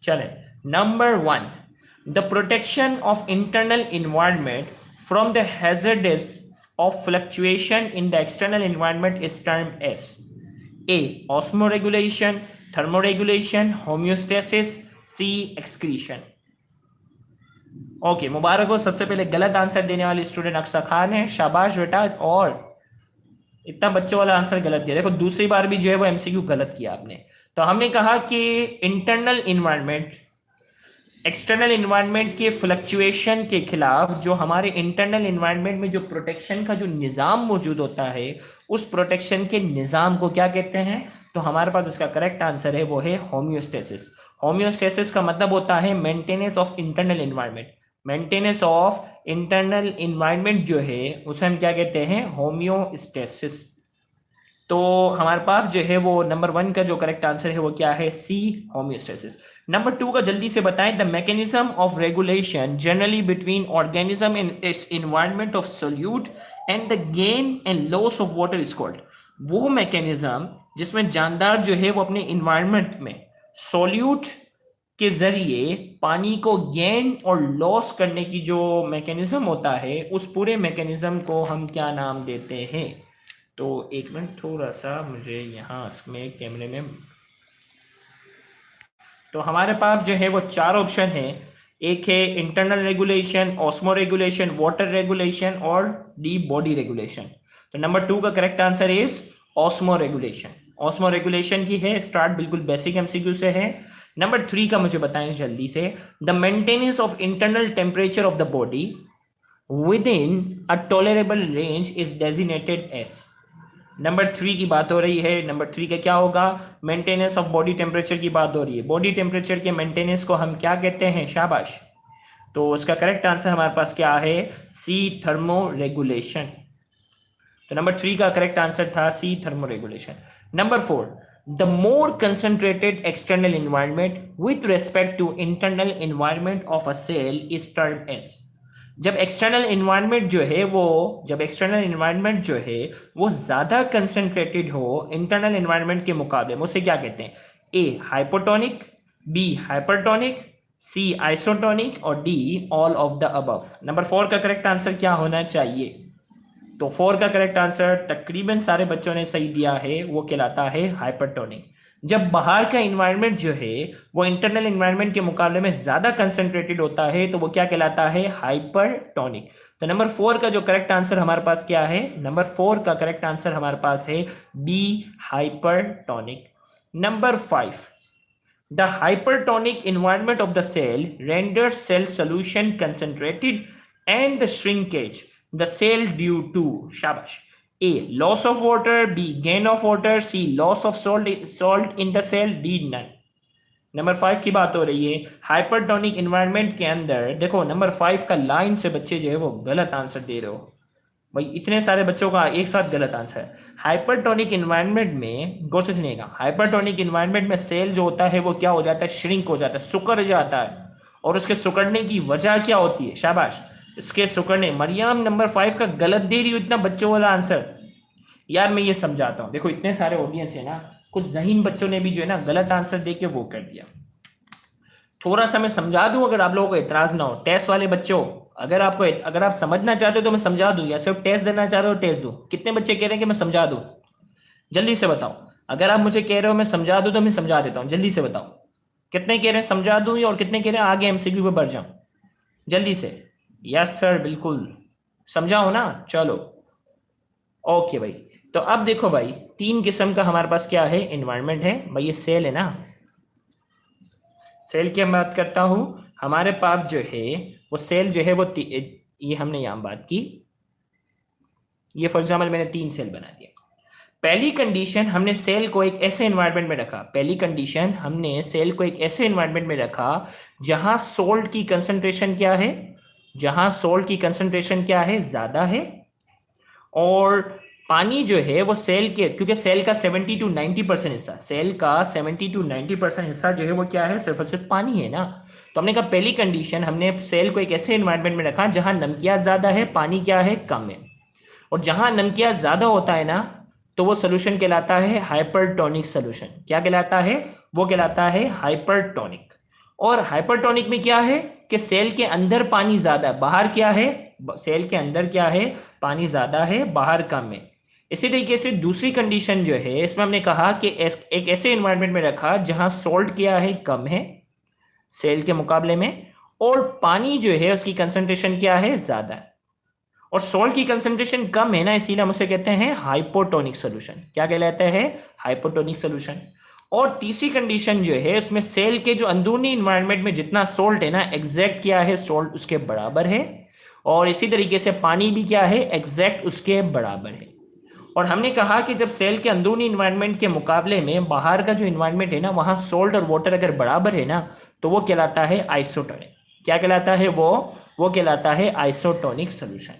चले, number 1, the protection of internal environment from the hazards of fluctuation in the external environment is termed as A osmoregulation, thermoregulation, homeostasis, C excretion. Okay, मुबारक हो, सबसे पहले गलत answer देने वाले student अक्सर खान है, शाबाश बेटा। और इतना बच्चों वाला आंसर गलत दिया, देखो दूसरी बार भी जो है वो एमसीक्यू गलत किया आपने। तो हमने कहा कि इंटरनल इन्वायरमेंट एक्सटर्नल इन्वायरमेंट के फ्लक्चुएशन के खिलाफ जो हमारे इंटरनल इन्वायरमेंट में जो प्रोटेक्शन का जो निज़ाम मौजूद होता है, उस प्रोटेक्शन के निज़ाम को क्या कहते हैं? तो हमारे पास इसका करेक्ट आंसर है वो है होम्योस्टेसिस। होम्योस्टेसिस का मतलब होता है maintenance of internal environment. Maintenance of internal environment जो है उसे हम क्या कहते हैं? होम्योस्टेसिस। तो हमारे पास जो है वो नंबर 1 का जो करेक्ट आंसर है वो क्या है? सी, होम्योस्टेसिस। नंबर 2 का जल्दी से बताएं, the mechanism of regulation generally between organism in its environment of solute and the gain and loss of water is called. वो मैकेनिज्म जिसमें जानदार जो है वो अपने इन्वायरमेंट में सोल्यूट के जरिए पानी को गेन और लॉस करने की जो मैकेनिज्म होता है, उस पूरे मैकेनिज्म को हम क्या नाम देते हैं? तो एक मिनट, थोड़ा सा मुझे यहाँ इसमें कैमरे में, तो हमारे पास जो है वो 4 ऑप्शन है। एक है internal regulation, osmo regulation, water regulation और डी बॉडी रेगुलेशन। तो नंबर 2 का correct answer is osmo regulation. Osmo regulation की है, स्टार्ट बिल्कुल बेसिक एमसीक्यू से है। नंबर 3 का मुझे बताएं जल्दी से, the maintenance of internal temperature of the body within a tolerable range is designated as. Number 3 की बात हो रही है। नंबर 3 का क्या होगा? मेंटेनेंस ऑफ बॉडी टेम्परेचर की बात हो रही है। बॉडी टेम्परेचर के मेंटेनेंस को हम क्या कहते हैं? शाबाश। तो उसका करेक्ट आंसर हमारे पास क्या है? C, thermoregulation. तो नंबर 3 का करेक्ट आंसर था C, thermoregulation. Number 4, the more concentrated external environment with respect to internal environment of a cell is termed as. जब एक्सटर्नल इन्वायरमेंट जो है वो ज्यादा कंसंट्रेटेड हो इंटरनल इन्वायरमेंट के मुकाबले में, उसे क्या कहते हैं? ए हाइपोटोनिक, बी हाइपरटोनिक, सी आइसोटोनिक और D all of the above. Number 4 का करेक्ट आंसर क्या होना चाहिए? तो 4 का करेक्ट आंसर तकरीबन सारे बच्चों ने सही दिया है, वो कहलाता है हाइपरटोनिक। जब बाहर का इन्वायरमेंट जो है वो इंटरनल इन्वायरमेंट के मुकाबले में ज्यादा कंसंट्रेटेड होता है, तो वो क्या कहलाता है? हाइपरटोनिक। तो नंबर 4 का जो करेक्ट आंसर हमारे पास क्या है? नंबर 4 का करेक्ट आंसर हमारे पास है B, hypertonic. Number 5, the hypertonic environment of the cell renders cell solution concentrated and the shrinkage the cell due to. शाबाश। A loss of water, B gain of water, C loss of salt in the cell, D none. Number 5 की बात हो रही है hypertonic environment के अंदर। देखो number 5 का लाइन से बच्चे जो है वो गलत आंसर दे रहे हो भाई, इतने सारे बच्चों का एक साथ गलत आंसर है। हाइपरटोनिक इन्वायरमेंट में गौर से सुनिएगा, हाइपरटोनिक इन्वायरमेंट में सेल जो होता है वो क्या हो जाता है? श्रिंक हो जाता है, सिकुड़ जाता है। और उसके सिकुड़ने की वजह क्या होती है? शाबाश, इसके सिकुड़ने। मरियम नंबर 5 का गलत दे रही हो इतना बच्चों वाला आंसर। यार मैं ये समझाता हूँ, देखो इतने सारे ऑडियंस है ना, कुछ जहीन बच्चों ने भी जो है ना गलत आंसर दे के वो कर दिया। थोड़ा सा मैं समझा दूं अगर आप लोगों को एतराज ना हो। टेस्ट वाले बच्चों, अगर आप समझना चाहते हो तो मैं समझा दूं, या सिर्फ टेस्ट देना चाह रहे हो टेस्ट दूं? कितने बच्चे कह रहे हैं कि मैं समझा दूं? जल्दी से बताओ। अगर आप मुझे कह रहे हो मैं समझा दूं तो मैं समझा देता हूं, जल्दी से बताओ। कितने कह रहे हैं समझा दूं, और कितने कह रहे हैं आगे एमसीक्यू पे बढ़ जाऊं? जल्दी से। यस सर, बिल्कुल समझाओ ना, चलो। ओके भाई, तो अब देखो भाई, 3 किस्म का हमारे पास क्या है? एनवायरनमेंट है भाई। ये सेल है ना, सेल की हम बात करता हूं। हमारे पास जो है वो सेल जो है वो ये हमने यहां बात की। ये फॉर एग्जाम्पल मैंने 3 सेल बना दिया। पहली कंडीशन, हमने सेल को एक ऐसे एनवायरनमेंट में रखा। पहली कंडीशन, हमने सेल को एक ऐसे एनवायरनमेंट में रखा जहां सोल्ट की कंसंट्रेशन क्या है? जहां सोल्ट की कंसंट्रेशन क्या है? ज्यादा है। और पानी जो है वो सेल के, क्योंकि सेल का 70 to 90% हिस्सा, सेल का 70 to 90% हिस्सा जो है वो क्या है? सिर्फ और सिर्फ पानी है ना। तो हमने कहा पहली कंडीशन, हमने सेल को एक ऐसे एनवायरनमेंट में रखा जहां नमकियात ज्यादा है, पानी क्या है? कम है। और जहां नमकियात ज्यादा होता है ना, तो वो सोल्यूशन कहलाता है हाइपरटोनिक सोल्यूशन। क्या कहलाता है? वो कहलाता है हाइपरटोनिक। और हाइपरटोनिक में क्या है कि सेल के अंदर पानी ज्यादा है, बाहर क्या है, सेल के अंदर क्या है, पानी ज्यादा है, बाहर कम है। इसी तरीके से दूसरी कंडीशन जो है इसमें हमने कहा कि एक ऐसे एनवायरनमेंट में रखा जहां सोल्ट क्या है, कम है सेल के मुकाबले में, और पानी जो है उसकी कंसंट्रेशन क्या है, ज्यादा है, और सॉल्ट की कंसंट्रेशन कम है ना, इसीलिए हम उसे कहते हैं हाइपोटोनिक सोल्यूशन। क्या कहलाता है, हाइपोटोनिक सोल्यूशन। और तीसरी कंडीशन जो है उसमें सेल के जो अंदरूनी इन्वायरमेंट में जितना सोल्ट है ना, एग्जैक्ट क्या है, सोल्ट उसके बराबर है, और इसी तरीके से पानी भी क्या है, एग्जैक्ट उसके बराबर है। और हमने कहा कि जब सेल के अंदरूनी इन्वायरमेंट के मुकाबले में बाहर का जो इन्वायरमेंट है ना, वहां सोल्ट और वाटर अगर बराबर है ना, तो वो कहलाता है आइसोटोनिक। क्या कहलाता है वो कहलाता है आइसोटोनिक सोल्यूशन।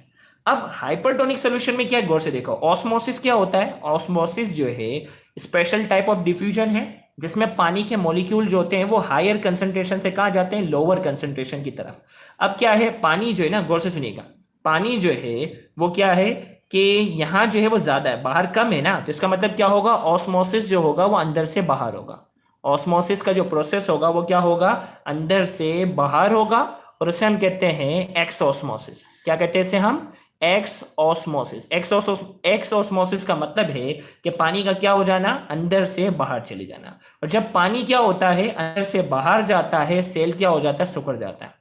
अब हाइपरटोनिक सोल्यूशन में क्या है, गौर से देखो, ऑस्मोसिस क्या होता है। ऑस्मोसिस जो है स्पेशल टाइप ऑफ डिफ्यूजन है जिसमें पानी के मॉलिक्यूल जो होते हैं वो हायर कंसंट्रेशन से कहां जाते हैं, लोअर कंसंट्रेशन की तरफ। अब क्या है, पानी जो है ना, गौर से सुनिएगा, पानी जो है वो क्या है कि यहां जो है वो ज्यादा है, बाहर कम है ना, तो इसका मतलब क्या होगा, ऑस्मोसिस जो होगा वो अंदर से बाहर होगा। ऑस्मोसिस का जो प्रोसेस होगा वो क्या होगा, अंदर से बाहर होगा, और उसे हम कहते हैं एक्स ऑस्मोसिस। क्या कहते हैं इसे हम, एक्स ऑस्मोसिस। एक्स ऑस्मोसिस का मतलब है कि पानी का क्या हो जाना, अंदर से बाहर चले जाना। और जब पानी क्या होता है, अंदर से बाहर जाता है, सेल क्या हो जाता है, सुकड़ जाता है।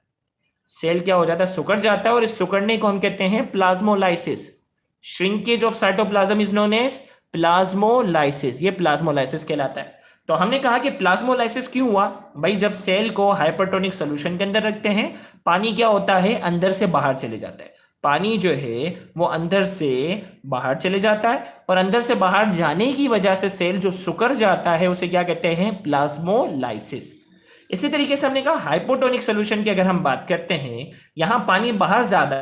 सेल क्या हो जाता है, सुकड़ जाता है, और इस सुकड़ने को हम कहते हैं plasmolysis. Shrinkage of cytoplasm is known as plasmolysis. ये प्लाज्मोलाइसिस कहलाता है। तो हमने कहा कि प्लाज्मोलाइसिस क्यों हुआ भाई, जब सेल को हाइपरटोनिक सोल्यूशन के अंदर रखते हैं, पानी क्या होता है, अंदर से बाहर चले जाता है। पानी जो है वो अंदर से बाहर चले जाता है, और अंदर से बाहर जाने की वजह से सेल जो सुकर जाता है उसे क्या कहते हैं, प्लाज्मोलाइसिस। इसी तरीके से हमने कहा हाइपोटोनिक सोल्यूशन की अगर हम बात करते हैं, यहां पानी बाहर ज्यादा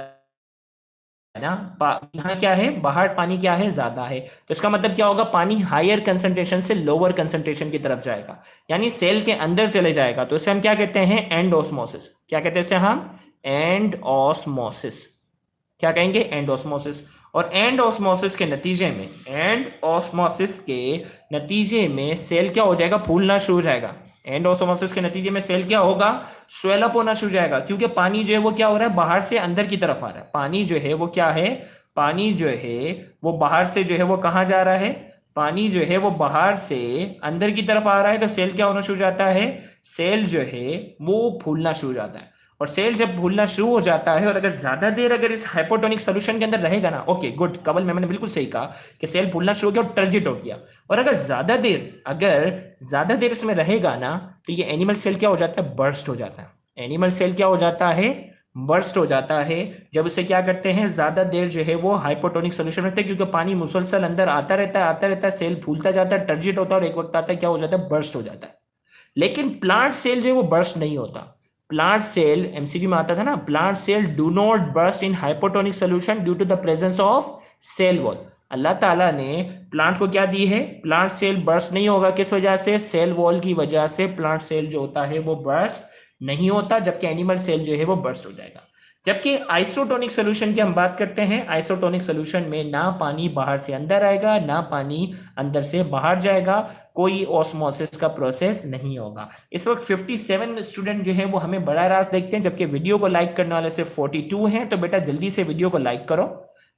है ना, यहाँ क्या है, बाहर पानी क्या है, ज्यादा है, तो इसका मतलब क्या होगा, पानी हायर कंसंट्रेशन से लोअर कंसंट्रेशन की तरफ जाएगा, यानी सेल के अंदर चले जाएगा। तो इसे हम क्या कहते हैं, एंड ऑस्मोसिस। क्या कहते हैं इसे हम, एंड ऑस्मोसिस। क्या कहेंगे, एंड ऑस्मोसिस। और एंड ऑस्मोसिस के नतीजे में, एंड ऑस्मोसिस के नतीजे में सेल क्या हो जाएगा, फूलना शुरू हो जाएगा। एंड ऑस्मोसिस के नतीजे में सेल क्या होगा, स्वेल अप होना शुरू हो जाएगा, क्योंकि पानी जो है वो क्या हो रहा है, बाहर से अंदर की तरफ आ रहा है। पानी जो है वो क्या है, पानी जो है वो बाहर से जो है वो कहाँ जा रहा है, पानी जो है वो बाहर से अंदर की तरफ आ रहा है, तो सेल क्या होना शुरू हो जाता है, सेल जो है वो फूलना शुरू हो जाता है। और सेल जब फूलना शुरू हो जाता है, और अगर ज्यादा देर अगर इस हाइपोटोनिक सोल्यूशन के अंदर रहेगा ना, ओके गुड, कवल मैंने बिल्कुल सही कहा कि सेल फूलना शुरू हो गया और टर्जिट हो गया। और अगर ज्यादा देर इसमें रहेगा ना, तो ये एनिमल सेल क्या हो जाता है, बर्स्ट हो जाता है। एनिमल सेल क्या हो जाता है, बर्स्ट हो जाता है। जब उसे क्या करते हैं, ज्यादा देर जो है वो हाइपोटोनिक सोल्यूशन रखते हैं, क्योंकि पानी मुसलसल अंदर आता रहता है, सेल फूलता जाता है, टर्जिट होता है, और एक वक्त आता है क्या हो जाता है, बर्स्ट हो जाता है। लेकिन प्लांट सेल जो है वो बर्स्ट नहीं होता। प्लांट सेल, एमसीक्यू में आता था ना, plant cell do not burst in hypotonic solution due to the presence of cell wall. अल्लाह ताला ने प्लांट को क्या दी है, प्लांट सेल बर्स्ट नहीं होगा, किस वजह से, सेल वॉल की वजह से प्लांट सेल जो होता है वो बर्स्ट नहीं होता, जबकि एनिमल सेल जो है वो बर्स्ट हो जाएगा। जबकि आइसोटोनिक सोल्यूशन की हम बात करते हैं, आइसोटोनिक सोल्यूशन में ना पानी बाहर से अंदर आएगा, ना पानी अंदर से बाहर जाएगा, कोई ऑस्मोसिस का प्रोसेस नहीं होगा। इस वक्त 57 स्टूडेंट जो है वो हमें बड़ा रास देखते हैं, जबकि वीडियो को लाइक करने वाले सिर्फ 42 हैं। तो बेटा जल्दी से वीडियो को लाइक करो,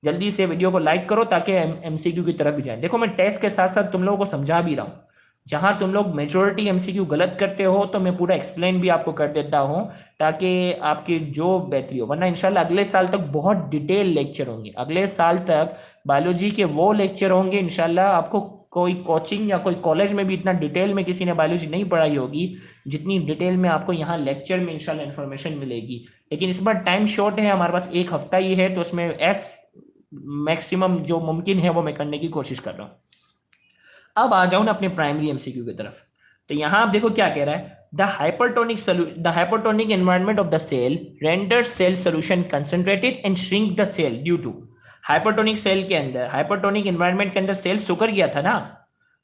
जल्दी से वीडियो को लाइक करो, ताकि एमसीक्यू की तरफ भी जाए। देखो मैं टेस्ट के साथ साथ तुम लोगों को समझा भी रहा हूँ, जहां तुम लोग मेजोरिटी एमसीक्यू गलत करते हो तो मैं पूरा एक्सप्लेन भी आपको कर देता हूं, ताकि आपकी जो बेहतरी हो। वरना इंशाल्लाह अगले साल तक बहुत डिटेल लेक्चर होंगे, अगले साल तक बायोलॉजी के वो लेक्चर होंगे इंशाल्लाह। आपको कोई कोचिंग या कोई कॉलेज में भी इतना डिटेल में किसी ने बायोलॉजी नहीं पढ़ाई होगी जितनी डिटेल में आपको यहाँ लेक्चर में इंशाल्लाह इन्फॉर्मेशन मिलेगी। लेकिन इस बार टाइम शॉर्ट है, हमारे पास एक हफ्ता ही है, तो उसमें मैक्सिमम जो मुमकिन है वो मैं करने की कोशिश कर रहा हूँ। अब आ जाऊं ना अपने प्राइमरी एमसीक्यू की तरफ। तो यहां आप देखो क्या कह रहा है, the hypertonic environment of the cell renders cell solution concentrated and shrink the cell due to. Hypertonic cell के अंदर, हाइपरटोनिक एनवायरनमेंट के अंदर सेल सुकर गया था ना,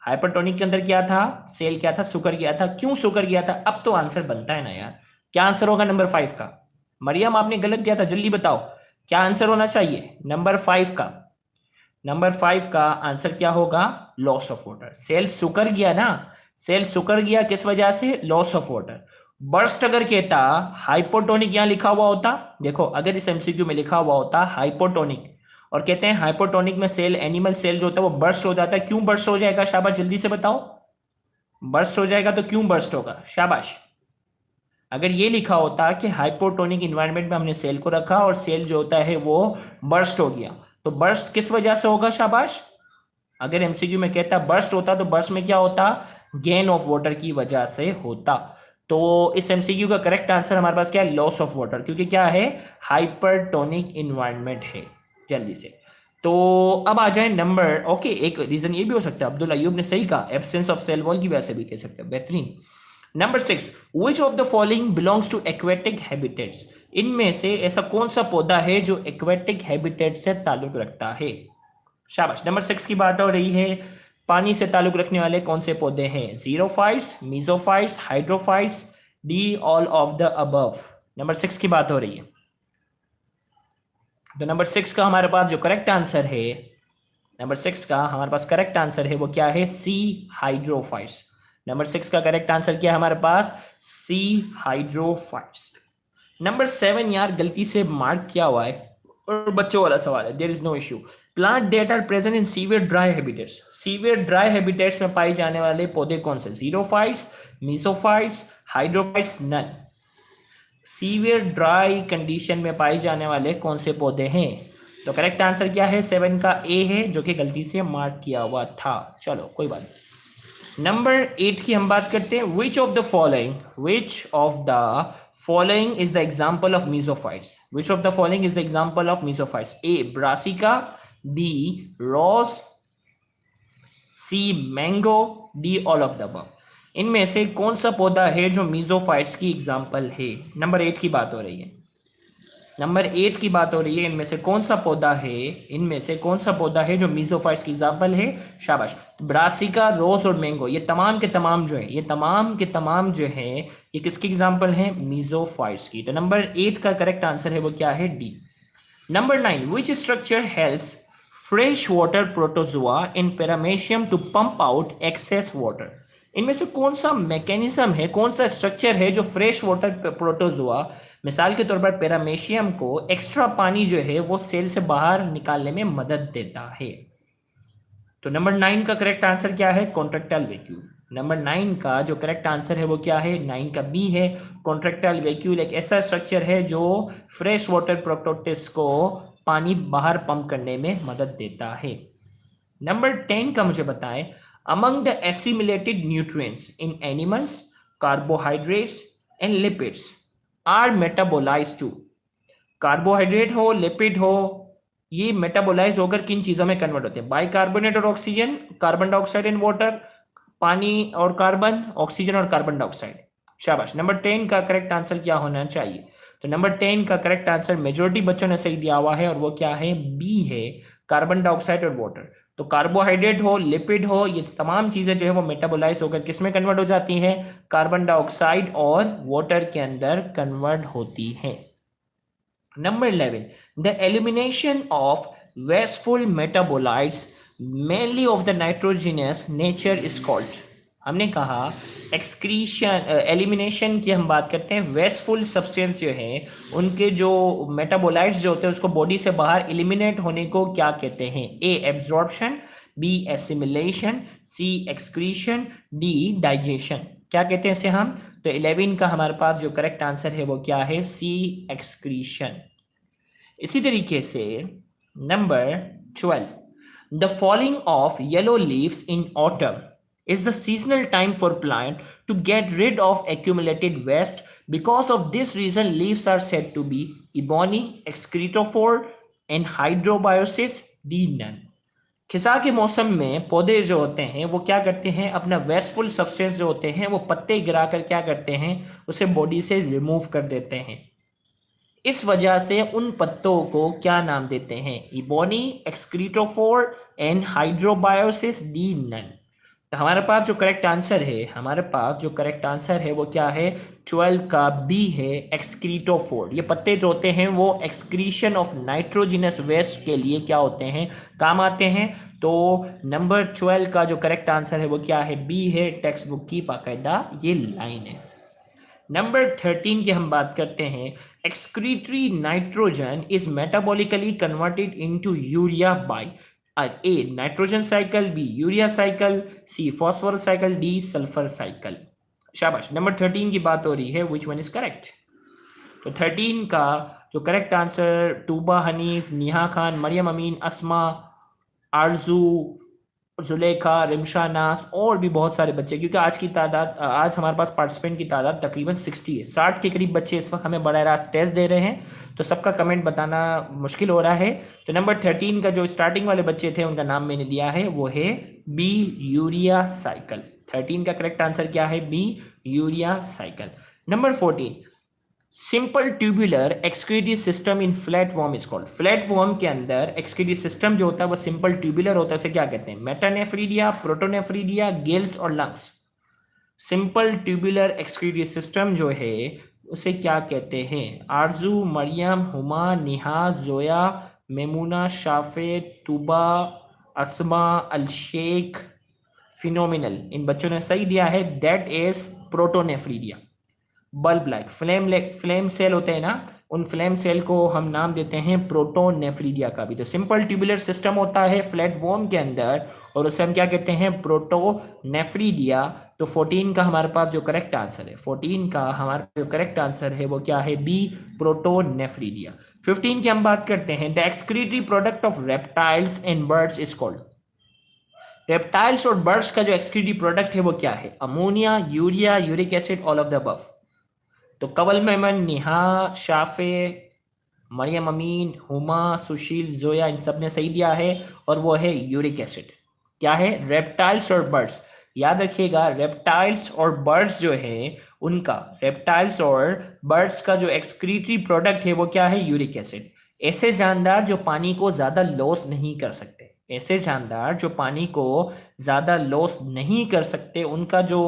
हाइपरटोनिक के अंदर क्या था, सेल क्या था, सुकर गया था। क्यों सुकर गया था, अब तो आंसर बनता है ना यार। क्या आंसर होगा नंबर 5 का, मरियम आपने गलत दिया था, जल्दी बताओ क्या आंसर होना चाहिए नंबर 5 का। नंबर 5 का आंसर क्या होगा, लॉस ऑफ वाटर। सेल सुकर गया ना, सेल सुकर गया किस वजह से, लॉस ऑफ वाटर। बर्स्ट अगर कहता हाइपोटोनिक यहां लिखा हुआ होता, देखो अगर इस एमसीक्यू में लिखा हुआ होता हाइपोटोनिक और कहते हैं हाइपोटोनिक में सेल एनिमल सेल जो होता है वो बर्स्ट हो जाता है, क्यों बर्स्ट हो जाएगा शाबाश जल्दी से बताओ, बर्स्ट हो जाएगा तो क्यों बर्स्ट होगा शाबाश। अगर ये लिखा होता कि हाइपोटोनिक इन्वायरमेंट में हमने सेल को रखा और सेल जो होता है वो बर्स्ट हो गया, तो बर्स्ट किस वजह से होगा शाबाश। अगर एमसीक्यू में कहता बर्स्ट होता तो बर्स्ट में क्या होता, गेन ऑफ वाटर की वजह से होता। तो इस एमसीक्यू का करेक्ट आंसर हमारे पास क्या है, लॉस ऑफ वाटर, क्योंकि क्या है हाइपरटोनिक इन्वायरमेंट है। जल्दी से तो अब आ जाए नंबर, ओके एक रीजन ये भी हो सकता है, अब्दुल अयूब ने सही कहा, एब्सेंस ऑफ सेल वॉल की वजह से भी कह सकते हैं, बेहतरीन। Number 6, which of the following belongs to aquatic habitats, इनमें से ऐसा कौन सा पौधा है जो एक्वेटिक हैबिटेट से ताल्लुक रखता है। शाबाश, नंबर 6 की बात हो रही है, पानी से ताल्लुक रखने वाले कौन से पौधे हैं, xerophytes, mesophytes, hydrophytes, D all of the above. Number 6 की बात हो रही है, तो नंबर 6 का हमारे पास जो करेक्ट आंसर है, नंबर 6 का हमारे पास करेक्ट आंसर है वो क्या है, सी हाइड्रोफाइट्स। नंबर 6 का करेक्ट आंसर क्या है हमारे पास, सी हाइड्रोफाइट्स। नंबर 7 यार गलती से मार्क किया हुआ है और बच्चों वाला सवाल है, there is no issue. Plant that are present in severe dry habitats, severe dry habitats में पाए जाने वाले पौधे कौन से, xerophytes, mesophytes, hydrophytes, none. Severe dry condition में पाए जाने वाले कौन से पौधे हैं, तो करेक्ट आंसर क्या है, 7 का ए है जो कि गलती से मार्क किया हुआ था, चलो कोई बात नहीं। नंबर 8 की हम बात करते हैं, which of the following, which of the following is the example of mesophytes, which of the following is the example of mesophytes, A brassica, B rose, C mango, D all of the above. इनमें से कौन सा पौधा है जो mesophytes की example है, number 8 की बात हो रही है, नंबर 8 की बात हो रही है, इनमें से कौन सा पौधा है, इनमें से कौन सा पौधा है जो मीजोफाइट्स की एग्जाम्पल है, शाबाश, ब्रासिका, रोज और मैंगो, ये तमाम के तमाम जो है, ये तमाम के तमाम जो है ये किसकी एग्जाम्पल है, मीजोफाइट्स की। तो नंबर 8 का करेक्ट आंसर है वो क्या है, D. Number 9, which structure helps fresh water protozoa in paramecium to pump out excess water, इनमें से कौन सा मैकेनिज्म है, कौन सा स्ट्रक्चर है जो फ्रेश वाटर प्रोटोजोआ, मिसाल के तौर पर पेरामेशियम को एक्स्ट्रा पानी जो है वो सेल से बाहर निकालने में मदद देता है। तो नंबर 9 का करेक्ट आंसर क्या है, कॉन्ट्रैक्टाइल वैक्यूल। नंबर 9 का जो करेक्ट आंसर है वो क्या है, 9 का बी है, कॉन्ट्रैक्टाइल वैक्यूल एक ऐसा स्ट्रक्चर है जो फ्रेश वाटर प्रोटोटिस को पानी बाहर पंप करने में मदद देता है। नंबर 10 का मुझे बताएं, among the assimilated nutrients in animals, carbohydrates and lipids are metabolized to, carbohydrate हो लिपिड हो ये मेटाबोलाइज होकर किन चीजों में कन्वर्ट होते हैं, बाइकार्बोनेट और oxygen, carbon dioxide and water, पानी और कार्बन, ऑक्सीजन और कार्बन डाइऑक्साइड। शाबाश, नंबर 10 का करेक्ट आंसर क्या होना चाहिए, तो नंबर 10 का करेक्ट आंसर मेजोरिटी बच्चों ने सही दिया हुआ है और वो क्या है, बी है, कार्बन डाइऑक्साइड और वाटर। तो कार्बोहाइड्रेट हो लिपिड हो ये तमाम चीजें जो है वो मेटाबोलाइज होकर किस में कन्वर्ट हो जाती हैं, कार्बन डाइऑक्साइड और वाटर के अंदर कन्वर्ट होती हैं। Number 11, the elimination of wasteful metabolites mainly of the nitrogenous nature is called, हमने कहा एक्सक्रीशन एलिमिनेशन की हम बात करते हैं, वेस्टफुल सब्सटेंस जो है उनके जो मेटाबोलाइट्स जो होते हैं उसको बॉडी से बाहर एलिमिनेट होने को क्या कहते हैं, ए एब्जॉर्प्शन, बी एसिमिलेशन, सी एक्सक्रीशन, डी डाइजेशन। क्या कहते हैं इसे हम, तो 11 का हमारे पास जो करेक्ट आंसर है वो क्या है, सी एक्सक्रीशन। इसी तरीके से number 12, the falling of yellow leaves in autumn is the seasonal time for plant to get rid of accumulated waste. Because of this reason, leaves are said to be ebony, excretophore, and hydrobiosis, D none. खिसा के मौसम में पौधे जो होते हैं वो क्या करते हैं, अपना वेस्टफुल सब्सटेंस जो होते हैं वो पत्ते गिराकर क्या करते हैं, उसे बॉडी से रिमूव कर देते हैं। इस वजह से उन पत्तों को क्या नाम देते हैं, इबोनी, एक्सक्रीटोफोर एंड हाइड्रोबायोसिस, डी नन। तो हमारे पास जो करेक्ट आंसर है, हमारे पास जो करेक्ट आंसर है वो क्या है, 12 का बी है, एक्सक्रीटोफोर। ये पत्ते जो होते हैं वो एक्सक्रीशन ऑफ नाइट्रोजिनस वेस्ट के लिए क्या होते हैं, काम आते हैं। तो नंबर 12 का जो करेक्ट आंसर है वो क्या है, बी है, टेक्स्ट बुक की बाकायदा ये लाइन है। नंबर 13 की हम बात करते हैं, excretory nitrogen is metabolically converted into urea by A nitrogen cycle, B urea cycle, C phosphorus cycle, D sulphur cycle. शाबाश। नंबर 13 की बात हो रही है, विच वन इज करेक्ट? तो 13 का जो करेक्ट आंसर तूबा हनीफ, निहा खान, मरियम अमीन, अस्मा, आरजू, जुलेखा, रिमशा नास और भी बहुत सारे बच्चे, क्योंकि आज की तादाद, आज हमारे पास पार्टिसिपेंट की तादाद तकरीबन 60 है, 60 के करीब बच्चे इस वक्त हमें बड़ा रास्त टेस्ट दे रहे हैं, तो सबका कमेंट बताना मुश्किल हो रहा है। तो नंबर 13 का जो स्टार्टिंग वाले बच्चे थे उनका नाम मैंने दिया है, वो है बी यूरिया साइकिल। 13 का करेक्ट आंसर क्या है? B urea cycle. Number 14, simple tubular excretory system in flatworm is called. Flatworm के अंदर एक्सक्रीटरी सिस्टम जो होता है वो सिंपल ट्यूबुलर होता है, उसे क्या कहते हैं? मेटानेफ्रीडिया, प्रोटोनेफ्रीडिया, गिल्स और lungs. Simple tubular excretory system जो है उसे क्या कहते हैं? आरजू, मरियम, हुमा, निहा, जोया, मेमूना, शाफे, तुबा, अस्मा, अलशेख, फिनोमिनल। इन बच्चों ने सही दिया है, that is protonephridia. Bulb like flame cell होते हैं ना, उन फ्लेम सेल को हम नाम देते हैं प्रोटोनेफ्रीडिया का भी। तो सिंपल ट्यूबुलर सिस्टम होता है फ्लैट वॉर्म के अंदर और उसे हम क्या कहते हैं? प्रोटोनेफ्रीडिया। तो 14 का हमारे पास जो करेक्ट आंसर है, 14 का हमारा जो करेक्ट आंसर है वो क्या है? B protonephridia. 15 की हम बात करते हैं, the excretory product of reptiles and birds is called. Reptiles और बर्ड्स का जो एक्सक्रीटरी प्रोडक्ट है वो क्या है? Ammonia, urea, uric acid, all of the above. तो कवल मेमन, निहा, शाफे, मरियम अमीन, हुमा, सुशील, जोया, इन सब ने सही दिया है और वो है यूरिक एसिड। क्या है? रेप्टाइल्स और बर्ड्स। याद रखिएगा, रेप्टाइल्स और बर्ड्स जो है उनका, रेप्टाइल्स और बर्ड्स का जो एक्सक्रीटरी प्रोडक्ट है वो क्या है? Uric acid. ऐसे जानदार जो पानी को ज्यादा लॉस नहीं कर सकते, ऐसे जानदार जो पानी को ज्यादा लॉस नहीं कर सकते, उनका जो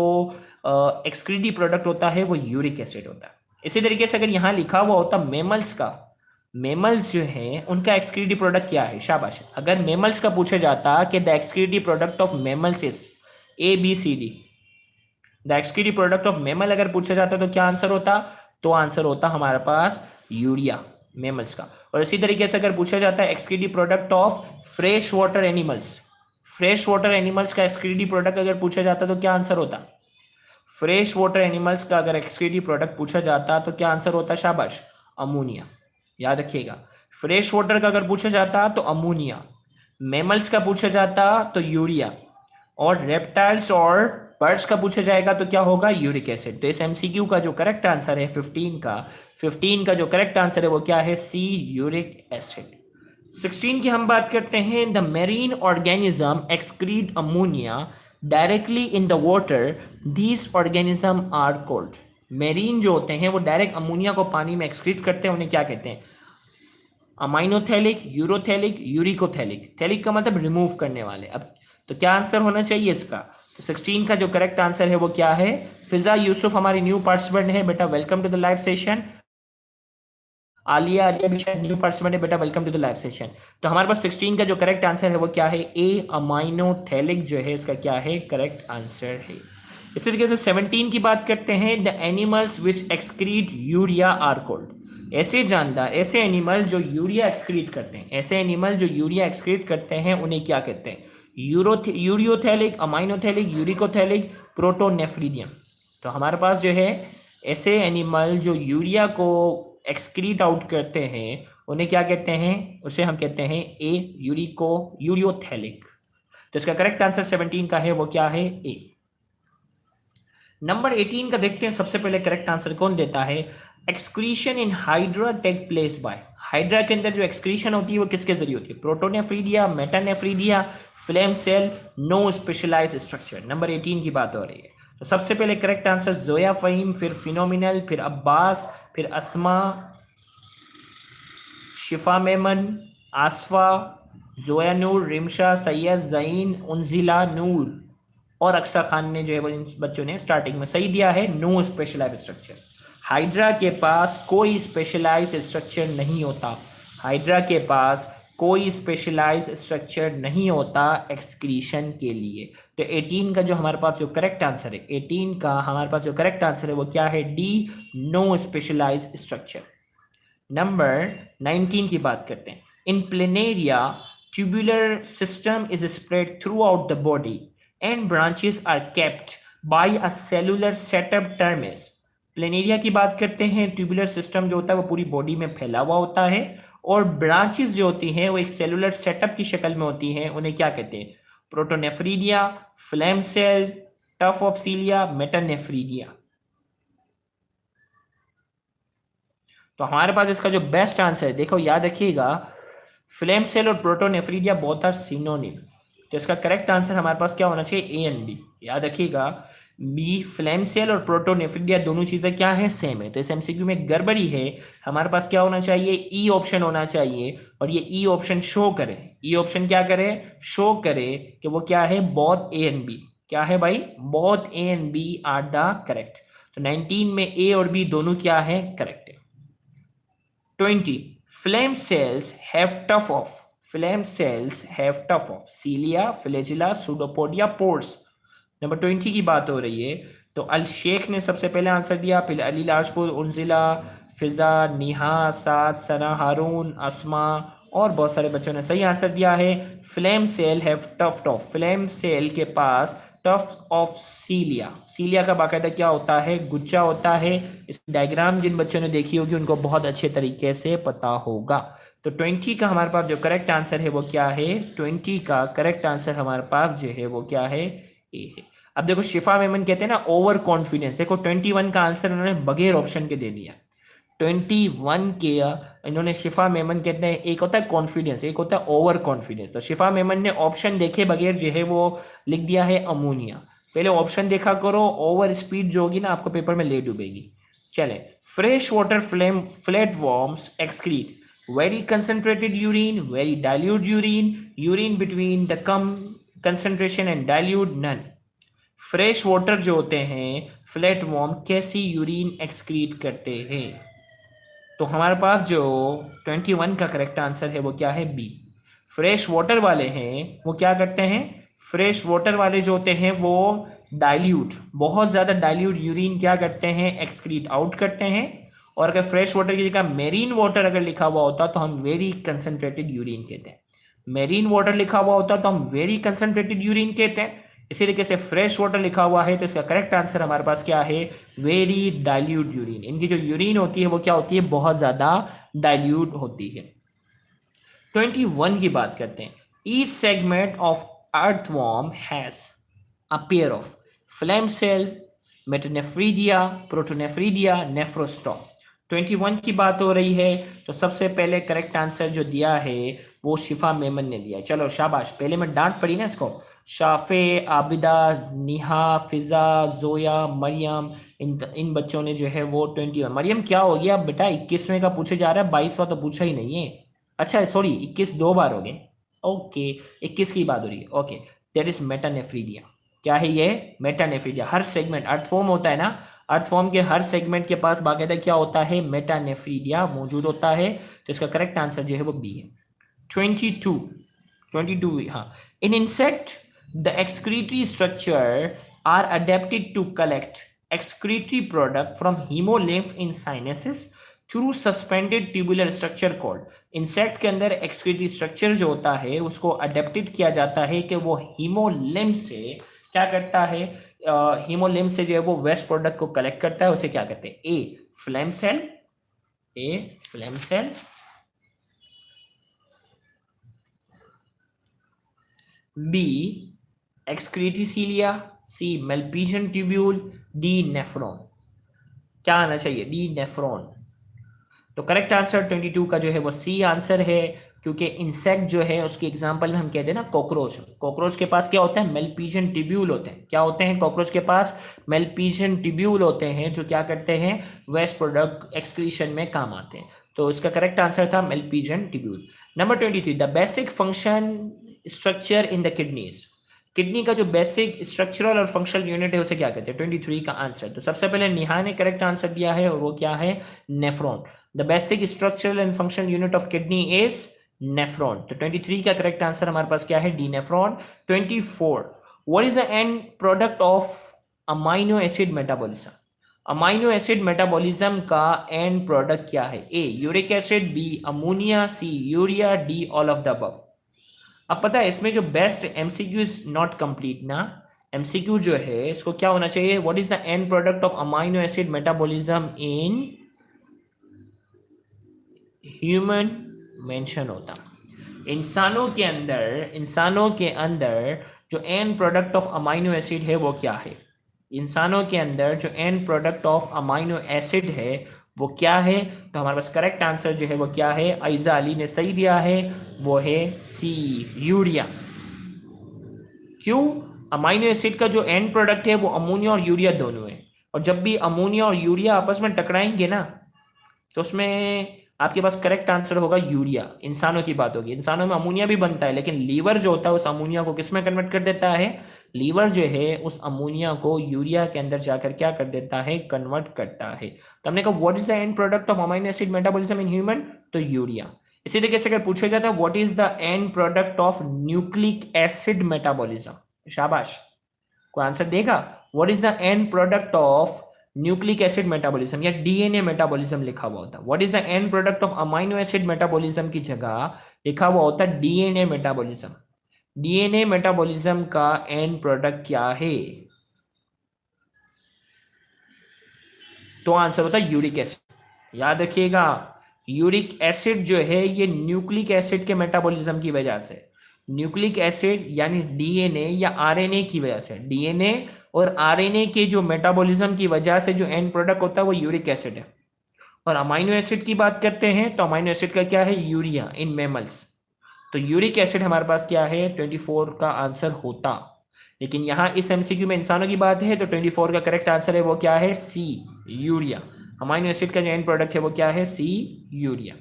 एक्सक्रीटरी प्रोडक्ट होता है वो यूरिक एसिड होता है। इसी तरीके से अगर यहाँ लिखा हुआ होता मेमल्स का, मेमल्स जो है उनका एक्सक्रीटरी प्रोडक्ट क्या है? शाबाश। अगर मेमल्स का पूछा जाता कि the excretory product of mammals is A B C D, the excretory product of mammal अगर पूछा जाता तो क्या आंसर होता? तो आंसर होता हमारे पास यूरिया, मेमल्स का। और इसी तरीके से अगर पूछा जाता है excretory product of fresh water animals, fresh water animals का एक्सक्रीटरी प्रोडक्ट अगर पूछा जाता तो क्या आंसर होता? फ्रेश वाटर एनिमल्स का अगर एक्सक्रीटरी प्रोडक्ट पूछा जाता तो क्या आंसर होता? शाबाश, अमोनिया। याद रखिएगा, फ्रेश वाटर का अगर पूछा जाता तो अमोनिया, मेमल्स का पूछा जाता तो यूरिया, और रेप्टाइल्स और बर्ड्स का पूछा जाएगा तो क्या होगा? Uric acid. तो इस एमसीक्यू का जो करेक्ट आंसर है 15 का जो करेक्ट आंसर है वो क्या है? सी, यूरिक एसिड। 16 की हम बात करते हैं, the marine organism excrete ammonia directly in the water, these organism are called. Marine जो होते हैं वो डायरेक्ट अमोनिया को पानी में एक्सक्रीट करते हैं, उन्हें क्या कहते हैं? अमाइनोथैलिक, यूरोथैलिक, यूरिकोथैलिक। थैलिक का मतलब रिमूव करने वाले। अब तो क्या आंसर होना चाहिए इसका? तो 16 का जो करेक्ट आंसर है वो क्या है? फिजा यूसुफ हमारी न्यू पार्टिसिपेंट है बेटा, welcome to the live session. Aaliya भी शायद न्यू पार्टिसिपेंट है बेटा, welcome to the live session. तो हमारे पास 16 का जो करेक्ट आंसर है वो क्या है? ए, अमाइनोथैलिक जो है इसका क्या है? करेक्ट आंसर है। इस तरीके से 17 की बात करते हैं, the animals which excrete urea are called. ऐसे जानदार, ऐसे एनिमल जो यूरिया एक्सक्रीट करते हैं, ऐसे एनिमल जो यूरिया एक्सक्रीट करते हैं उन्हें क्या कहते हैं? यूरियोथैलिक, अमाइनोथैलिक, यूरिकोथैलिक, प्रोटोनेफ्रीडियम। तो हमारे पास जो है ऐसे एनिमल जो यूरिया को एक्सक्रीट आउट करते हैं उन्हें क्या कहते हैं? उसे हम कहते हैं ए, यूरियोथैलिक। तो इसका करेक्ट आंसर 17 का है वो क्या है? ए। नंबर 18 का देखते हैं, सबसे पहले करेक्ट आंसर कौन देता है? Excretion in hydra take place by. Hydra के अंदर जो एक्सक्रीशन होती है वो किसके जरिए होती है? Protonephridia, metanephridia, flame cell, no specialized structure. Number 18 की बात हो रही है। तो सबसे पहले करेक्ट आंसर जोया फहीम, फिर फिनोमिनल, फिर अब्बास, फिर अस्मा, शिफा मेमन, आसफा, जोया नूर, रिमशा, सैयद, जईन, उनजिला नूर और अक्सा खान ने जो है वो इन बच्चों ने स्टार्टिंग में सही दिया है, नो स्पेशलाइज्ड स्ट्रक्चर। हाइड्रा के पास कोई स्पेशलाइज्ड स्ट्रक्चर नहीं होता, हाइड्रा के पास कोई स्पेशलाइज स्ट्रक्चर नहीं होता एक्सक्रीशन के लिए। तो 18 का जो हमारे पास जो करेक्ट आंसर है, 18 का हमारे पास जो करेक्ट आंसर है वो क्या है, D, no specialise structure. Number 19 की बात करते हैं। In planaria tubular system is spread throughout the body and branches are kept by a cellular setup term is. Planaria की बात करते हैं, ट्यूबुलर सिस्टम जो होता है वो पूरी बॉडी में फैला हुआ होता है और ब्रांचेस जो होती हैं वो एक सेलुलर सेटअप की शक्ल में होती हैं, उन्हें क्या कहते हैं, protonephridia, flame cell, tuft of cilia, metanephridia. तो हमारे पास इसका जो बेस्ट आंसर है, देखो याद रखिएगा, फ्लेम सेल और प्रोटोनेफ्रीडिया बोथ आर सिनोनिम। तो इसका करेक्ट आंसर हमारे पास क्या होना चाहिए, ए एंड बी। याद रखिएगा, बी, फ्लेम सेल और प्रोटोनेफ्रीडिया दोनों चीजें क्या है, सेम है। तो इस एमसीक्यू में गड़बड़ी है, हमारे पास क्या होना चाहिए, ई ऑप्शन होना चाहिए, और ये ई ऑप्शन शो करे, ई ऑप्शन क्या करे, शो करे कि वो क्या है, बोथ ए एंड बी। क्या है भाई, both A and B are the correct. तो 19 में ए और बी दोनों क्या है, करेक्ट है। 20. Flame cells have tough of. Flame cells have tough of cilia, flagella, pseudopodia, pores. Number 20 की बात हो रही है। तो अल शेख ने सबसे पहले आंसर दिया, फिर अली लाजपुर, उनजिला, फिजा, निहा, साद, सना, हारून, अस्मा और बहुत सारे बच्चों ने सही आंसर दिया है। Flame cell have tuft of, flame cell के पास टफ ऑफ सीलिया, सीलिया का बाकायदा क्या होता है, गुच्छा होता है। इस डायग्राम जिन बच्चों ने देखी होगी उनको बहुत अच्छे तरीके से पता होगा। तो 20 का हमारे पास जो करेक्ट आंसर है वो क्या है, 20 का करेक्ट आंसर हमारे पास जो है वो क्या है, ए है। अब देखो शिफा मेमन कहते हैं ना ओवर कॉन्फिडेंस, देखो 21 का आंसर उन्होंने बगैर ऑप्शन के दे दिया। 21 के इन्होंने शिफा मेमन कहते हैं, एक होता है कॉन्फिडेंस, एक होता है ओवर कॉन्फिडेंस। तो शिफा मेमन ने ऑप्शन देखे बगैर जो है वो लिख दिया है अमोनिया। पहले ऑप्शन देखा करो, ओवर स्पीड जो होगी ना आपको पेपर में ले डूबेगी। चले, fresh water flame flatworms excrete very concentrated urine, very dilute urine, urine between the कम concentration and dilute, none. Fresh water जो होते हैं फ्लैट वॉर्म कैसी यूरिन एक्सक्रीट करते हैं। तो हमारे पास जो 21 का करेक्ट आंसर है वो क्या है, बी। फ्रेश वाटर वाले हैं वो क्या करते हैं, फ्रेश वाटर वाले जो होते हैं वो डाइल्यूट, बहुत ज्यादा डाइल्यूट यूरिन क्या करते हैं, एक्सक्रीट आउट करते हैं। और अगर फ्रेश वाटर की जगह मेरीन वाटर अगर लिखा हुआ होता तो हम वेरी कंसंट्रेटेड यूरिन कहते हैं। मेरीन वाटर लिखा हुआ होता तो हम वेरी कंसंट्रेटेड यूरिन कहते हैं। इसी तरीके से फ्रेश वाटर लिखा हुआ है तो इसका करेक्ट आंसर हमारे पास क्या है, वेरी डाइल्यूट यूरिन। इनकी जो यूरिन होती है वो क्या होती है, बहुत ज्यादा डाइल्यूट होती है। 21 की बात करते हैं। Each segment of earthworm has a pair of flame cell, metanephridia, protonephridia, nephrostome. 21 की बात हो रही है तो सबसे पहले करेक्ट आंसर जो दिया है वो शिफा मेमन ने दिया। चलो शाबाश, पहले में डांट पड़ी ना इसको। शाफे, आबिदा, निहा, फिजा, जोया, मरियम, इन बच्चों ने जो है वो 21। मरियम क्या हो गया बेटा, 21वें का पूछे जा रहा है, 22वां तो पूछा ही नहीं है। अच्छा सॉरी, 21 दो बार हो गए। ओके, 21 की बात हो रही है। Okay, that is metanephridia. क्या है ये, मेटानेफ्रीडिया। हर सेगमेंट, अर्थफॉर्म होता है ना, अर्थफॉर्म के हर सेगमेंट के पास बाकायदा क्या होता है, मेटानेफ्रीडिया मौजूद होता है। तो इसका करेक्ट आंसर जो है वो बी है। 22, हाँ। इन insect the excretory structure are adapted to collect excretory product from hemolymph in sinuses through suspended tubular structure called। Insect के अंदर excretory structure जो होता है उसको अडेप्टेड किया जाता है कि वो हीमोलिम्फ से क्या करता है, हीमोलिम्फ से जो है वो वेस्ट प्रोडक्ट को कलेक्ट करता है, उसे क्या कहते हैं, A flame cell, A flame cell, B excretory cilia, C Malpighian tubule, D nephron. क्या आना चाहिए, डी नेफ्रॉन। तो करेक्ट आंसर 22 का जो है वो सी आंसर है, क्योंकि इंसेक्ट जो है उसके एग्जांपल में हम कहते हैं ना कॉकरोच, कॉकरोच के पास क्या होता है, मेल्पिजियन ट्यूब्यूल होते हैं। क्या होते हैं, कॉकरोच के पास मेल्पिजियन ट्यूब्यूल होते हैं जो क्या करते हैं, वेस्ट प्रोडक्ट एक्सक्रीशन में काम आते हैं। तो इसका करेक्ट आंसर था Malpighian tubule. Number 23, the basic function structure in the kidneys. Kidney का जो बेसिक स्ट्रक्चरल और फंक्शनल यूनिट है उसे क्या कहते हैं, 23 का आंसर। तो सबसे पहले निहा ने करेक्ट आंसर दिया है और वो क्या है, nephron. The basic structural and functional unit of kidney is nephron. तो 23 का करेक्ट आंसर हमारे पास क्या है, D nephron. 24, what is the end product of amino acid metabolism? Amino acid metabolism का एंड प्रोडक्ट क्या है? A uric acid, B ammonia, C urea, D all of the above. अब पता है इसमें जो best MCQ is not complete ना, MCQ जो है इसको क्या होना चाहिए, what is the end product of amino acid metabolism in human mention होता। इंसानों के अंदर जो and product of amino acid है वो क्या है? इंसानों के अंदर जो and product of amino acid है वो क्या है? तो हमारे पास करेक्ट आंसर जो है वो क्या है, आइजा अली ने सही दिया है, वो है सी यूरिया। क्यों? अमाइनो एसिड का जो एंड प्रोडक्ट है वो अमोनिया और यूरिया दोनों है, और जब भी अमोनिया और यूरिया आपस में टकराएंगे ना तो उसमें आपके पास करेक्ट आंसर होगा यूरिया। इंसानों की बात होगी, इंसानों में अमोनिया भी बनता है, लेकिन लीवर जो होता है उस अमोनिया को किस में कन्वर्ट कर देता है? लीवर जो है उस अमोनिया को यूरिया के अंदर जाकर क्या कर देता है, कन्वर्ट करता है। तो हमने कहा what is the end product of amino acid metabolism in human, तो यूरिया। इसी तरीके से अगर पूछा जाता है what is the end product of nucleic acid metabolism, शाबाश, कोई आंसर देगा? What is the end product of nucleic acid metabolism या डीएनए मेटाबॉलिज्म लिखा हुआ होता है। What is the end product of amino acid metabolism की जगह लिखा हुआ होता है डीएनए मेटाबॉलिज्म। डीएनए मेटाबॉलिज्म का एंड प्रोडक्ट क्या है? तो आंसर होता है यूरिक एसिड। याद रखिएगा, यूरिक एसिड जो है ये न्यूक्लिक एसिड के मेटाबॉलिज्म की वजह से, न्यूक्लिक एसिड यानी डीएनए या आरएनए की वजह से, डीएनए और आरएनए के जो मेटाबॉलिज्म की वजह से जो एंड प्रोडक्ट होता है वो यूरिक एसिड है। और अमाइनो एसिड की बात करते हैं तो अमाइनो एसिड का क्या है, यूरिया इन मैमल्स। तो यूरिक एसिड हमारे पास क्या है, 24 का आंसर होता। लेकिन यहां इस एमसीक्यू में इंसानों की बात है तो 24 का करेक्ट आंसर है वो क्या है, सी यूरिया। अमाइनो एसिड का जो एंड प्रोडक्ट है वो क्या है, सी urea.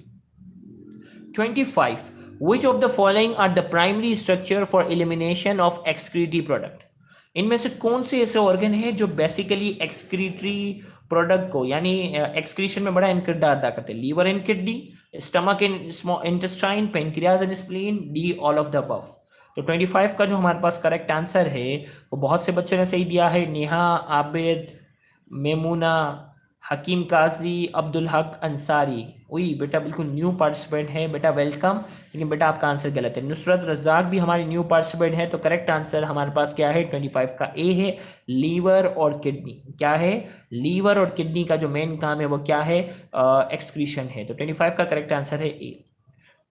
25, which of the following are the primary structure for elimination of excretory product? इनमें से कौन से ऐसे ऑर्गन है जो बेसिकली एक्सक्रीटरी प्रोडक्ट को यानी एक्सक्रीशन में बड़ा अहम किरदार अदा करते हैं? Liver and kidney, stomach and intestine, pancreas and spleen, D all of the above. तो 25 का जो हमारे पास करेक्ट आंसर है वो बहुत से बच्चों ने सही दिया है, नेहा, आबिद, मेमूना, हकीम काजी, अब्दुल हक अंसारी। वही बेटा बिल्कुल न्यू पार्टिसिपेंट है बेटा, वेलकम। लेकिन बेटा आपका आंसर गलत है, नुसरत रजाक भी हमारी न्यू पार्टिसिपेंट है। तो करेक्ट आंसर हमारे पास क्या है, 25 का ए है, लीवर और किडनी। क्या है, लीवर और किडनी का जो मेन काम है वो क्या है, एक्सक्रीशन है। तो 25 का करेक्ट आंसर है ए।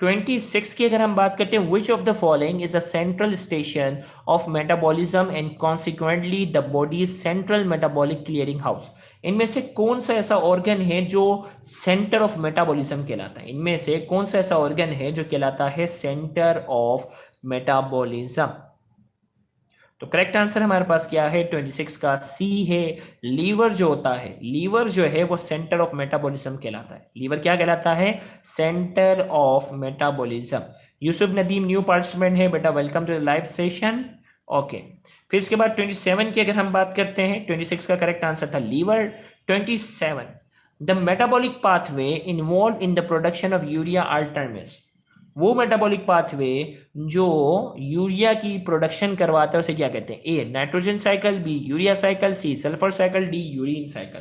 26 की अगर हम बात करते हैं, which of the following is a central station of metabolism and consequently the body central metabolic clearing house? इनमें से कौन सा ऐसा ऑर्गन है जो सेंटर ऑफ मेटाबॉलिज्म कहलाता है? इनमें से कौन सा ऐसा ऑर्गन है जो कहलाता है सेंटर ऑफ मेटाबॉलिज्म? तो करेक्ट आंसर हमारे पास क्या है, 26 का सी है। लीवर जो होता है, लीवर जो है वो सेंटर ऑफ मेटाबॉलिज्म कहलाता है। लीवर क्या कहलाता है, centre of metabolism. Yusuf Nadeem new participant है बेटा, welcome to the live session. Okay, फिर इसके बाद 27 की अगर हम बात करते हैं, 26 का करेक्ट आंसर था liver. 27, the metabolic pathway involve in the production of urea are term as. वो मेटाबॉलिक पाथवे जो यूरिया की प्रोडक्शन करवाता है उसे क्या कहते हैं? A nitrogen cycle, B urea cycle, C sulphur cycle, D urine cycle.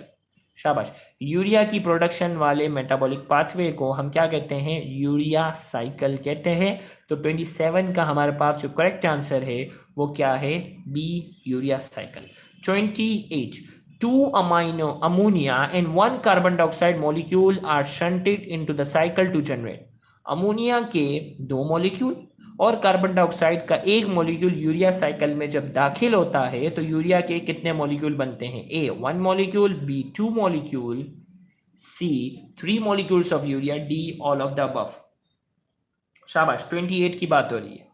शाबाश, यूरिया की प्रोडक्शन वाले मेटाबॉलिक पाथवे को हम क्या कहते हैं, यूरिया साइकिल कहते हैं। तो 27 का हमारे पास जो करेक्ट आंसर है वो क्या है, B urea cycle. 28, two ammonia and one carbon dioxide molecule are shunted into the cycle to generate। Ammonia के दो मॉलिक्यूल और कार्बन डाइऑक्साइड का एक मॉलिक्यूल यूरिया साइकिल में जब दाखिल होता है तो यूरिया के कितने मॉलिक्यूल बनते हैं? A 1 molecule, B 2 molecule, C 3 molecules of urea, D all of the above. शाबाश, 28 की बात हो रही है,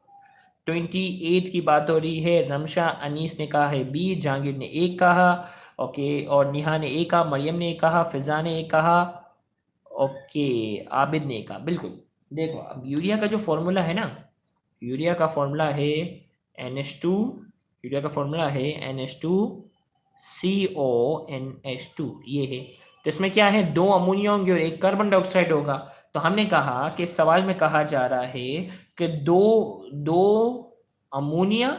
28 की बात हो रही है। रमशा अनीस ने कहा है बी, जहांगीर ने एक कहा, ओके, और निहा ने एक कहा, मरियम ने एक कहा, फिजा ने एक कहा, ओके, आबिद ने कहा। बिल्कुल, देखो अब यूरिया का जो फॉर्मूला है ना, यूरिया का फॉर्मूला है NH2, यूरिया का फॉर्मूला है NH2CONH2, ये है। तो इसमें क्या है, 2 अमोनिया होंगे और 1 कार्बन डाइऑक्साइड होगा। तो हमने कहा कि सवाल में कहा जा रहा है कि दो दो अमोनिया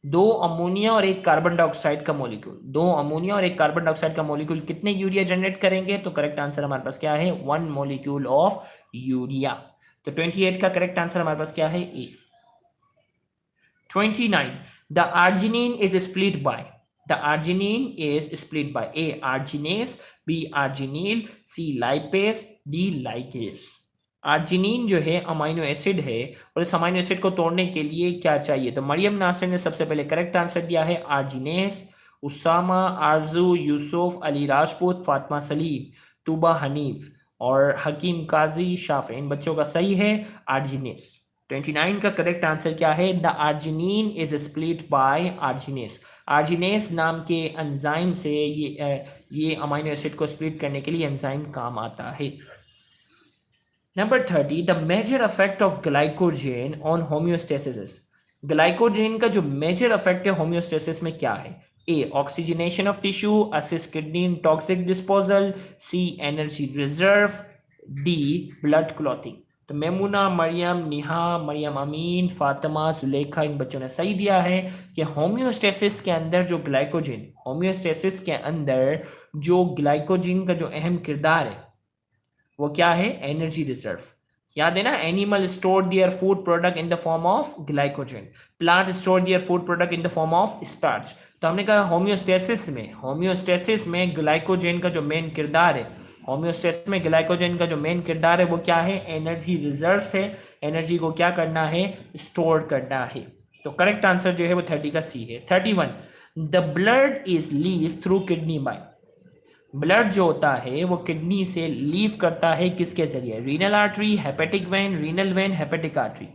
दो अमोनिया और एक कार्बन डाइऑक्साइड का मॉलिक्यूल, दो अमोनिया और एक कार्बन डाइऑक्साइड का मॉलिक्यूल कितने यूरिया जनरेट करेंगे? तो करेक्ट आंसर हमारे पास क्या है? 1 मॉलिक्यूल ऑफ यूरिया। तो 28 का करेक्ट आंसर हमारे पास क्या है? A. 29, the arginine is split by, the arginine is split by A arginase, B arginyl, C lipase, D ligase. Arginine जो है अमाइनो एसिड है और इस अमाइनो एसिड को तोड़ने के लिए क्या चाहिए? तो मरियम नासिर ने सबसे पहले करेक्ट आंसर दिया है आर्जिनेस, उसामा, आरजू, यूसुफ, अली राजपूत, फातिमा सलीम, तुबा हनीफ और हकीम काजी शाफे, इन बच्चों का सही है आर्जिनेस। 29 का करेक्ट आंसर क्या है? The arginine is split by arginase. Arginase नाम के एंजाइम से ये अमाइनो एसिड को स्प्लिट करने के लिए एंजाइम काम आता है। Number 30, the major effect of glycogen on homeostasis. Glycogen का जो मेजर इफेक्ट है होम्योस्टेसिस में क्या है? A oxygenation of tissue, assist kidney in toxic disposal, C energy reserve, D blood clotting. तो मेमुना, मरियम, निहा, मरियम अमीन, फातिमा, जुलेखा, इन बच्चों ने सही दिया है कि होम्योस्टेसिस के अंदर जो ग्लाइकोजेन, होम्योस्टेसिस के अंदर जो ग्लाइकोजेन का जो अहम किरदार है वो क्या है? Energy reserve. याद है ना, animal store their food product in the form of glycogen, plant store their food product in the form of starch. तो हमने कहा होम्योस्टेसिस में ग्लाइकोजन का जो मेन किरदार है, होम्योस्टेसिस में ग्लाइकोजन का जो मेन किरदार है वो क्या है? एनर्जी रिजर्व है। एनर्जी को क्या करना है? स्टोर करना है। तो करेक्ट आंसर जो है वो 30 का सी है। 31, the blood is lease through kidney by. Blood जो होता है वो किडनी से लीव करता है किसके जरिए? Renal artery, hepatic when, renal vein, hepatic artery.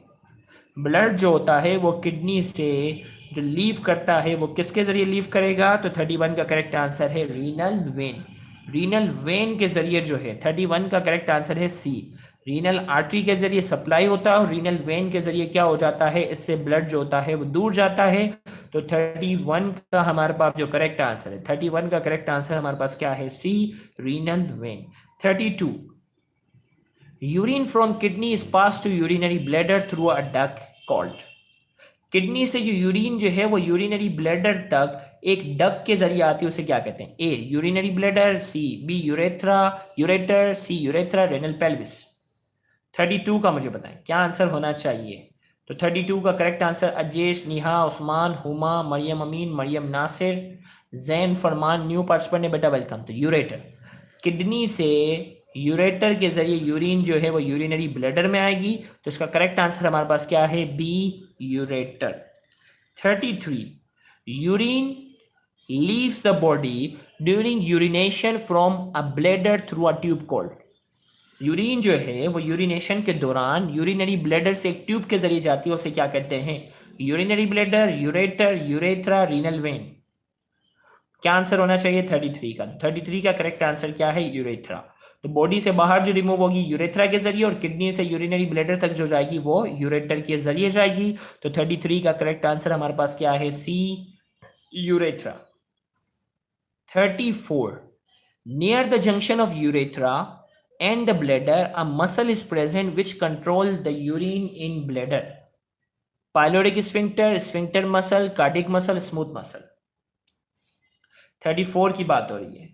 Blood जो होता है वो किडनी से जो लीव करता है वो किसके जरिए लीव करेगा? तो 31 का करेक्ट आंसर है रीनल वेन। रीनल वेन के जरिए जो है, 31 का करेक्ट आंसर है सी। रीनल आर्टरी के जरिए सप्लाई होता है और रीनल वेन के जरिए क्या हो जाता है? इससे ब्लड जो होता है वो दूर जाता है। तो 31 का हमारे पास जो करेक्ट आंसर है, 31 का करेक्ट आंसर हमारे पास क्या है? C, renal vein. 32, urine from kidney is pass to urinary bladder through a duct called. Kidney से जो यूरिन जो है वो यूरिनरी ब्लैडर तक एक डक के जरिए आती है, उसे क्या कहते हैं? A urinary bladder, C B urethra, ureter, C urethra, renal pelvis. 32 का मुझे बताएं क्या आंसर होना चाहिए? तो 32 का करेक्ट आंसर अजेश, निहा, उस्मान, हुमा, मरियम अमीन, मरियम नासिर, जैन फरमान, न्यू पार्टिसिपेंट ने बेटा वेलकम। तो यूरेटर, किडनी से यूरेटर के जरिए यूरिन जो है वो यूरिनरी ब्लैडर में आएगी। तो इसका करेक्ट आंसर हमारे पास क्या है? B ureter. 33, urine leaves the body during urination from a bladder through a tube called. Urine जो है वो यूरिनेशन के दौरान यूरिनरी ब्लैडर से एक ट्यूब के जरिए जाती है, उसे क्या कहते हैं? Urinary bladder, ureter, urethra, renal vein. क्या आंसर होना चाहिए 33 का? 33 का करेक्ट आंसर क्या है? यूरेथ्रा। तो बॉडी से बाहर जो रिमूव होगी यूरेथ्रा के जरिए और किडनी से यूरिनरी ब्लैडर तक जो जाएगी वो यूरेटर के जरिए जाएगी। तो 33 का करेक्ट आंसर हमारे पास क्या है? सी, urethra. 34, near the junction of urethra and the bladder a muscle is present which control the urine in bladder. Pyloric sphincter, sphincter muscle, cardiac muscle, smooth muscle. 34 की बात हो रही है।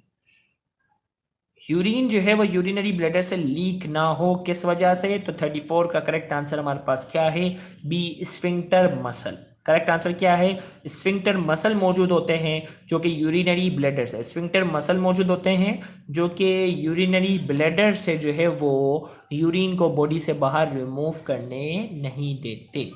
यूरिन जो है वो यूरिनरी ब्लैडर से लीक ना हो, किस वजह से? तो 34 का करेक्ट आंसर हमारे पास क्या है? B, sphincter muscle. Correct answer क्या है? स्फिंक्टर मसल मौजूद होते हैं जो कि यूरिनरी ब्लैडर से, स्फिंक्टर मसल मौजूद होते हैं जो कि यूरिनरी ब्लैडर से जो है वो यूरिन को बॉडी से बाहर रिमूव करने नहीं देते।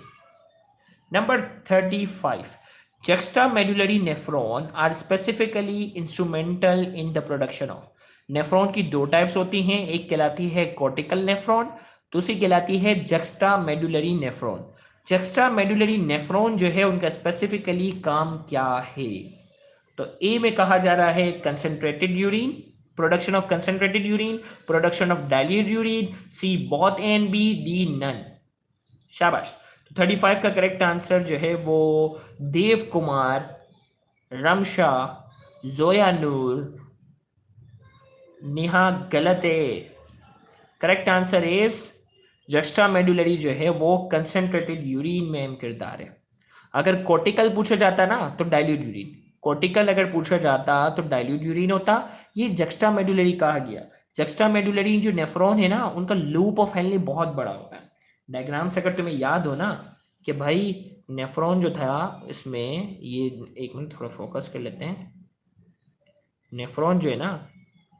Number 35, juxtamedullary nephron are specifically instrumental in the production of। Nephron की दो टाइप्स होती हैं, एक कहलाती है कॉर्टिकल नेफ्रॉन, दूसरी कहलाती है juxtamedullary नेफ्रॉन। juxtamedullary नेफ्रॉन जो है उनका स्पेसिफिकली काम क्या है? तो ए में कहा जा रहा है concentrated urine, production of concentrated urine, production of diluted urine, C both A and B, D none. शाबाश। 35 का करेक्ट आंसर जो है वो देव कुमार, रमशा, जोया नूर, नेहा गलत है। Correct answer is juxta medullary जो है वो कंसंट्रेटेड यूरिन में अहम किरदार है। अगर कोर्टिकल पूछा जाता ना तो डाइल्यूट यूरिन, कोर्टिकल अगर पूछा जाता तो डाइल्यूट यूरिन होता, ये जक्स्ट्रा मेडुलरी कहा गया। जक्स्ट्रा मेडुलरी जो नेफ्रॉन है ना उनका लूप ऑफ हेनली बहुत बड़ा होता है। डायग्राम से अगर तुम्हें याद हो ना कि भाई नेफ्रॉन जो था इसमें, ये एक मिनट थोड़ा फोकस कर लेते हैं। नेफ्रॉन जो है ना,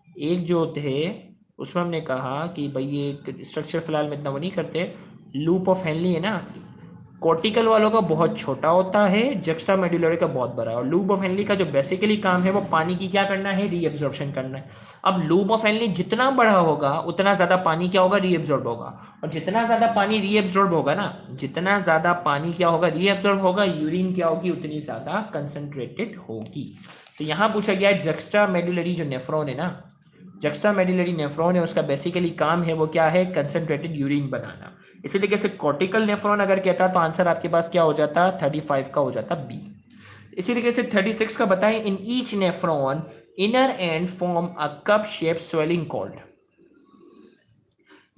एक जो थे उसमें हमने कहा कि भाई ये स्ट्रक्चर फिलहाल में इतना वो नहीं करते, लूप ऑफ हेनली है ना, कॉर्टिकल वालों का बहुत छोटा होता है, जक्स्ट्रा मेडुलरी का बहुत बड़ा है। और लूप ऑफ हेनली का जो बेसिकली काम है वो पानी की क्या करना है, रीएब्जॉर्प्शन करना है। अब लूप ऑफ हेनली जितना बड़ा होगा उतना ज्यादा पानी क्या होगा, रीएब्जॉर्ब होगा। और जितना ज्यादा पानी रीएब्जॉर्ब होगा ना, जितना ज्यादा पानी क्या होगा, रीएब्जॉर्ब होगा, यूरिन क्या होगी, उतनी ज्यादा कंसंट्रेटेड होगी। तो यहां पूछा गया है जक्स्ट्रा मेडुलरी जो नेफ्रॉन है ना, जक्स्ट्रा मेडुलरी नेफ्रॉन है, उसका बेसिकली काम है वो क्या है, कंसंट्रेटेड यूरिन बनाना। इसी तरीके से कॉर्टिकल नेफ्रॉन अगर कहता तो आंसर आपके पास क्या हो जाता, 35 का हो जाता बी। इसी तरीके से 36 का बताएं, in each nephron inner and form a cup shape swelling called.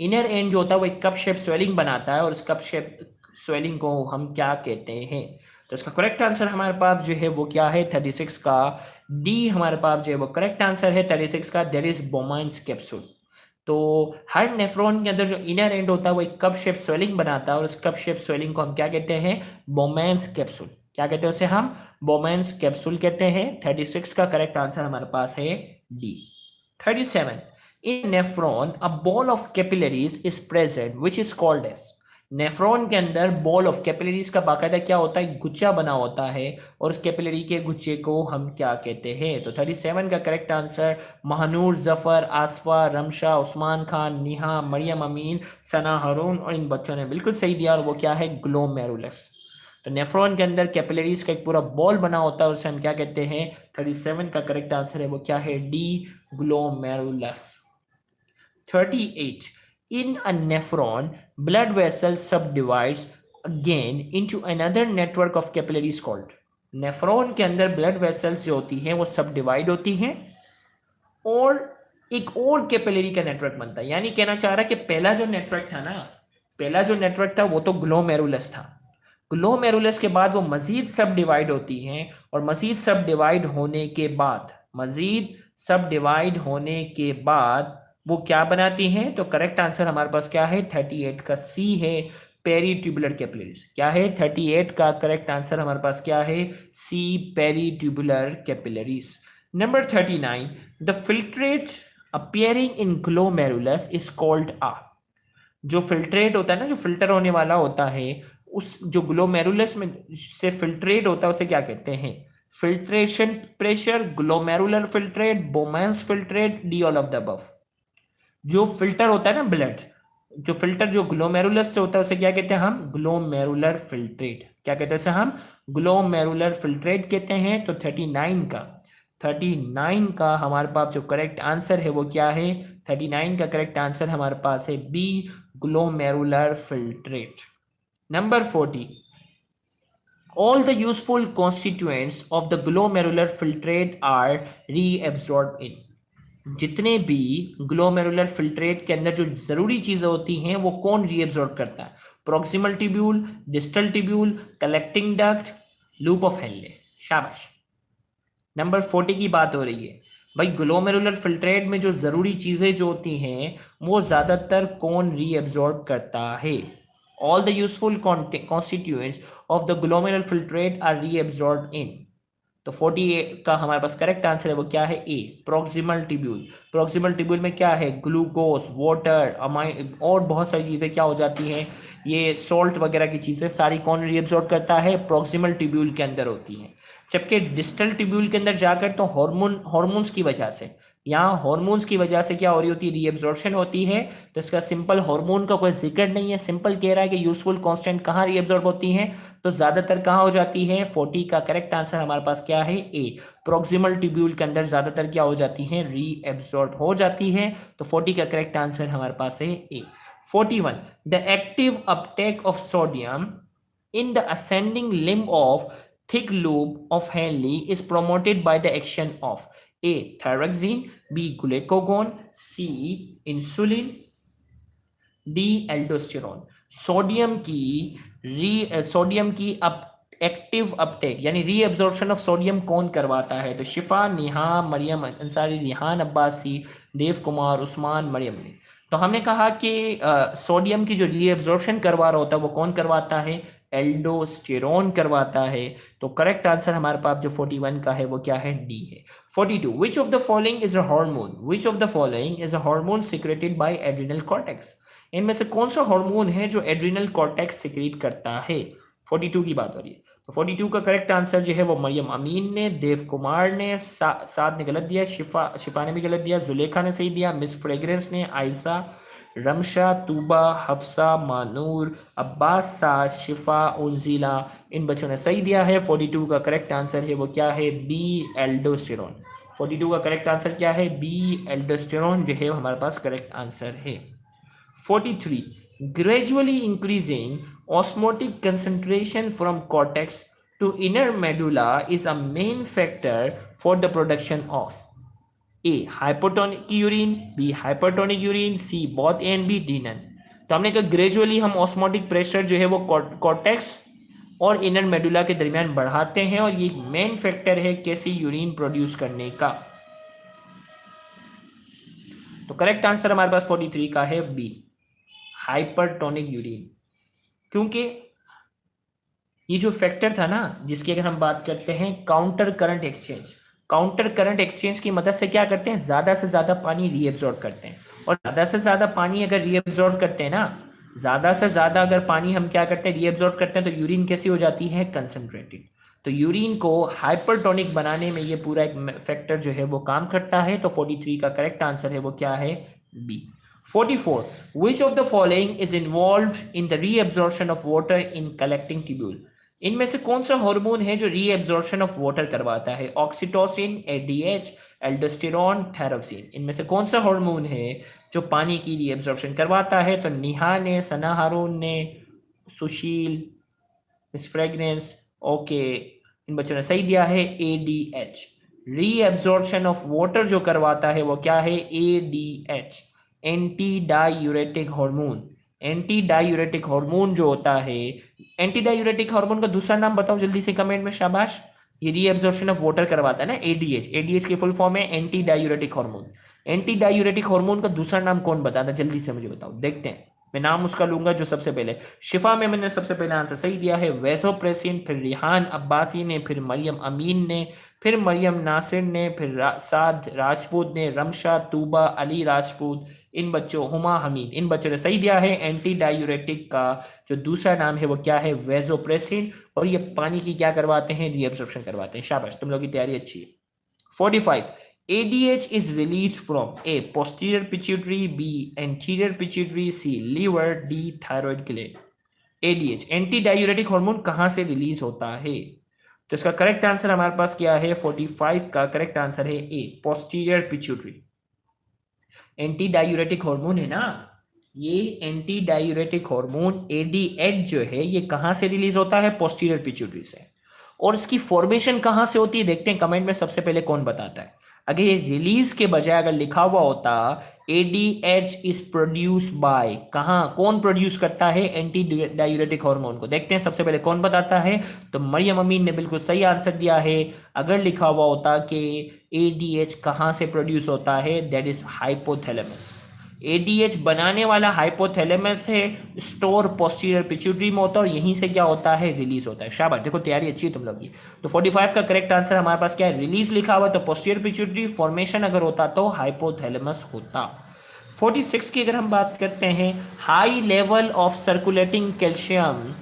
Inner and जो होता है वो एक कप शेप स्वेलिंग बनाता है, और उस कप शेप स्वेलिंग को हम क्या कहते हैं। तो इसका करेक्ट आंसर हमारे पास जो है वो क्या है, 36 का डी हमारे पास जो है वो करेक्ट आंसर है 36 का, देयर इज बोमाइन्स कैप्सूल। तो हर नेफ्रॉन के अंदर जो इनर एंड होता है वो एक कप शेप स्वेलिंग बनाता है, और उस कप शेप स्वेलिंग को हम क्या कहते हैं, बोमेंस कैप्सूल। क्या कहते हैं उसे हम, बोमेंस कैप्सूल कहते हैं। 36 का करेक्ट आंसर हमारे पास है D. 37, in nephron a ball of capillaries is present which is called as। Nephron के अंदर बॉल ऑफ कैपिलरीज का बाकायदा क्या होता है, गुच्छा बना होता है, और उस कैपिलरी के गुच्छे को हम क्या कहते हैं। तो 37 का करेक्ट आंसर महानूर, जफर, आसफा, रमशा, उस्मान खान, निहा, मरियम अमीन, सना हारून और इन बच्चों ने बिल्कुल सही दिया, और वो क्या है, ग्लोमेरुलस। तो नेफ्रॉन के अंदर कैपिलरीज का एक पूरा बॉल बना होता है, उसे हम क्या कहते हैं। 37 का करेक्ट आंसर है वो क्या है, D, glomerulus. 38, in a nephron blood vessel subdivides again into another network of capillaries called। Nephron के अंदर ब्लड वेसल्स जो होती हैं वो सब डिवाइड होती हैं और एक और कैपिलरी का नेटवर्क बनता है। यानी कहना चाह रहा है कि पहला जो नेटवर्क था ना, पहला जो नेटवर्क था वो तो ग्लोमेरुलस था। ग्लोमेरुलस के बाद वो मजीद सब डिवाइड होती हैं, और मजीद सब डिवाइड होने के बाद, मजीद सब डिवाइड होने के बाद वो क्या बनाती हैं। तो करेक्ट आंसर हमारे पास क्या है, 38 का सी है, पेरीट्यूबुलर कैपिलरीज। क्या है, 38 का करेक्ट आंसर हमारे पास क्या है, C, peritubular capillaries. Number 39, the filtrate appearing in glomerulus is called uh. जो फिल्ट्रेट होता है ना, जो फिल्टर होने वाला होता है, उस जो ग्लोमेरुलस में से फिल्ट्रेट होता है उसे क्या कहते हैं। Filtration pressure, glomerular filtrate, बोमेंस filtrate, D all of the above. जो फिल्टर होता है ना ब्लड, जो फिल्टर जो ग्लोमेरुलस से होता है उसे क्या कहते हैं हम, ग्लोमेरुलर फिल्ट्रेट। क्या कहते हैं उसे हम, ग्लोमेरुलर फिल्ट्रेट कहते हैं। तो 39 का हमारे पास जो करेक्ट आंसर है वो क्या है, 39 का करेक्ट आंसर हमारे पास है B, glomerular filtrate. Number 40, all the useful constituents of the glomerular filtrate are reabsorbed in। जितने भी ग्लोमेरुलर फिल्ट्रेट के अंदर जो जरूरी चीजें होती हैं वो कौन रीएब्सॉर्ब करता है, proximal tubule, distal tubule, collecting duct, loop of Henle. शाबाश। नंबर 40 की बात हो रही है भाई, ग्लोमेरुलर फिल्ट्रेट में जो जरूरी चीजें जो होती हैं वो ज्यादातर कौन रीएब्सॉर्ब करता है। All the useful constituents of the glomerular filtrate are reabsorb in. तो 48 का हमारे पास करेक्ट आंसर है वो क्या है, ए, प्रॉक्सिमल ट्यूब्यूल। प्रॉक्सिमल ट्यूब्यूल में क्या है, ग्लूकोज, वाटर, अमाइन और बहुत सारी चीजें क्या हो जाती हैं, ये सॉल्ट वगैरह की चीजें सारी कौन रीअब्सॉर्ब करता है, प्रॉक्सिमल ट्यूब्यूल के अंदर होती हैं। जबकि डिस्टल ट्यूब्यूल के अंदर जाकर तो हॉर्मोन्स की वजह से, यहाँ हॉर्मोन्स की वजह से क्या हो रही होती है, रीएब्जॉर्प्शन होती है। तो इसका सिंपल हार्मोन का कोई जिक्र नहीं है, सिंपल कह रहा है कि यूजफुल कांस्टेंट कहाँ रीएब्जॉर्ब होती हैं, तो ज्यादातर कहाँ हो जाती है, 40 का करेक्ट आंसर हमारे पास क्या है, ए, प्रॉक्सिमल ट्यूब्यूल के अंदर ज्यादातर क्या हो जाती है, रीएब्जॉर्ब हो जाती है। तो 40 का करेक्ट आंसर हमारे पास है ए। 41, the active Uptake of sodium in the ascending limb of thick loop of Henle is promoted by the action of A, thyroxine, B, glucagon, C, insulin, D aldosterone. Sodium की up active Uptake यानी reabsorption of sodium कौन करवाता है? तो शिफा, नेहा, मरियम अंसारी, रिहान अब्बासी, देव कुमार, उस्मान, मरियम ने। तो हमने कहा कि सोडियम की जो रीअब्जॉर्प्शन करवा रहा होता है वो कौन करवाता है? एल्डोस्टेरोन करवाता है। तो करेक्ट आंसर हमारे पास जो 41 का है वो क्या है? डी है। 42, विच of the following is a hormone? Which of the following is a hormone secreted by adrenal cortex? इनमें से कौन सा हार्मोन है जो एड्रिनल कॉर्टेक्स सिक्रीट करता है? 42 की बात हो रही है। तो 42 का करेक्ट आंसर जो है वो मरियम अमीन ने, देव कुमार ने, साद ने गलत दिया, शिफा ने भी गलत दिया, जुलेखा ने सही दिया, मिस फ्रेग्रेंस ने, आयशा, रमशा, तूबा, हफ्सा, मानूर, अब्बास, साद, शिफा, उन्जिला, इन बच्चों ने सही दिया है। 42 का करेक्ट आंसर है वो क्या है? B aldosterone. 42 का करेक्ट आंसर क्या है? बी एल्डोस्टेरोन जो है हमारे पास करेक्ट आंसर है। 43, gradually increasing osmotic concentration from cortex to inner medulla is a main factor for the production of A hypotonic urine, B hypertonic urine, C both A and B, D none। तो हमने कहा gradually हम osmotic pressure जो है वो cortex और inner medulla के दरमियान बढ़ाते हैं और ये मेन फैक्टर है कैसी यूरिन प्रोड्यूस करने का। तो करेक्ट आंसर हमारे पास 43 का है बी हाइपरटोनिक यूरिन। क्योंकि ये जो फैक्टर था ना जिसकी अगर हम बात करते हैं counter current exchange, counter current exchange की मदद से क्या करते हैं? ज्यादा से ज्यादा पानी रीअब्सॉर्ब करते हैं। और ज्यादा से ज्यादा पानी अगर रीअब्सॉर्ब करते हैं ना, ज्यादा से ज्यादा अगर पानी हम क्या करते हैं? रीअब्सॉर्ब करते हैं, तो यूरिन कैसी हो जाती है? कंसंट्रेटेड। तो यूरिन को हाइपरटोनिक बनाने में ये पूरा एक फैक्टर जो है वो काम करता है। तो 43 का करेक्ट आंसर है वो क्या है? B. 44, which of the following is involved in the reabsorption of water in collecting tubule? इनमें से कौन सा हार्मोन है जो रीएब्जॉर्प्शन ऑफ वाटर करवाता है? Oxytocin, ADH, aldosterone, thyroxine. इनमें से कौन सा हार्मोन है जो पानी की रीएब्जॉर्प्शन करवाता है? तो नेहा ने, सना हारून ने, सुशील, मिस फ्रेग्रेंस, ओके, इन बच्चों ने सही दिया है एडीएच। रीएब्जॉर्प्शन ऑफ वाटर जो करवाता है वो क्या है? ADH, anti diuretic hormone. Anti diuretic hormone जो होता है, एंटी डायूरेटिक हार्मोन का दूसरा नाम बताओ जल्दी से कमेंट में, शाबाश। ये रीएब्जॉर्प्शन ऑफ वाटर करवाता है ना, एडीएच। एडीएच की फुल फॉर्म है anti diuretic hormone. Anti diuretic hormone का दूसरा नाम कौन बताता है? जल्दी से मुझे बताओ, देखते हैं। मैं नाम उसका लूंगा जो सबसे पहले। शिफा में मैंने सबसे पहले आंसर सही दिया है, वैसोप्रेसिन, फिर रिहान अब्बासी ने, फिर मरियम अमीन ने, फिर मरियम नासिर ने, फिर साद राजपूत ने, रमशा, तूबा, अली राजपूत, इन बच्चों, हुमा हमीद, इन बच्चों ने सही दिया है। एंटी डायूरेटिक का जो दूसरा नाम है वो क्या है? वैसोप्रेसिन। और ये पानी की क्या करवाते हैं? रीअब्जॉर्प्शन करवाते हैं। शाबाश, तुम लोग की तैयारी अच्छी है। 45, ADH is released from A posterior pituitary, B anterior pituitary, C liver, D thyroid gland। ADH anti diuretic hormone कहां से रिलीज होता है? तो इसका करेक्ट आंसर हमारे पास क्या है? 45 का करेक्ट आंसर है A posterior pituitary. Anti diuretic hormone है ना, ये एंटी डायूरेटिक हार्मोन एडीएच जो है ये कहां से रिलीज होता है? पोस्टीरियर पिट्यूटरी से। और इसकी फॉर्मेशन कहां से होती है? देखते हैं कमेंट में सबसे पहले कौन बताता है। अगर ये रिलीज के बजाय अगर लिखा हुआ होता एडीएच इज प्रोड्यूस बाय, कहां कौन प्रोड्यूस करता है एंटी डायूरेटिक हार्मोन को? देखते हैं सबसे पहले कौन बताता है। तो मरियम अमीन ने बिल्कुल सही आंसर दिया है। अगर लिखा हुआ होता कि एडीएच कहां से प्रोड्यूस होता है, दैट इज हाइपोथैलेमस। एडीएच बनाने वाला हाइपोथैलेमस है, स्टोर पोस्टीरियर पिट्यूटरी में होता है और यहीं से क्या होता है? रिलीज होता है। शाबाश, देखो तैयारी अच्छी है तुम लोग की। तो 45 का करेक्ट आंसर हमारे पास क्या है? रिलीज लिखा हुआ तो पोस्टीरियर पिट्यूटरी, फॉर्मेशन अगर होता तो हाइपोथैलेमस होता। 46 की अगर हम बात करते हैं, high level of circulating calcium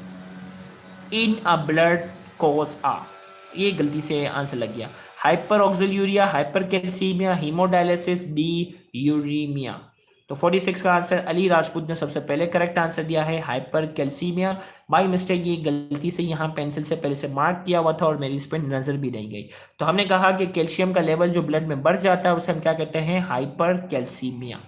in a blood cause uh, ये गलती से आंसर लग गया। Hyperoxaluria, hypercalcaemia, haemodialysis, D uraemia. तो 46 का आंसर अली राजपूत ने सबसे पहले करेक्ट आंसर दिया है, हाइपर कैल्सीमिया। बाय मिस्टेक ये गलती से यहाँ पेंसिल से पहले से मार्क किया हुआ था और मेरी इस पर नजर भी नहीं गई। तो हमने कहा कि कैल्शियम का लेवल जो ब्लड में बढ़ जाता है उसे हम क्या कहते हैं? Hyper calcaemia.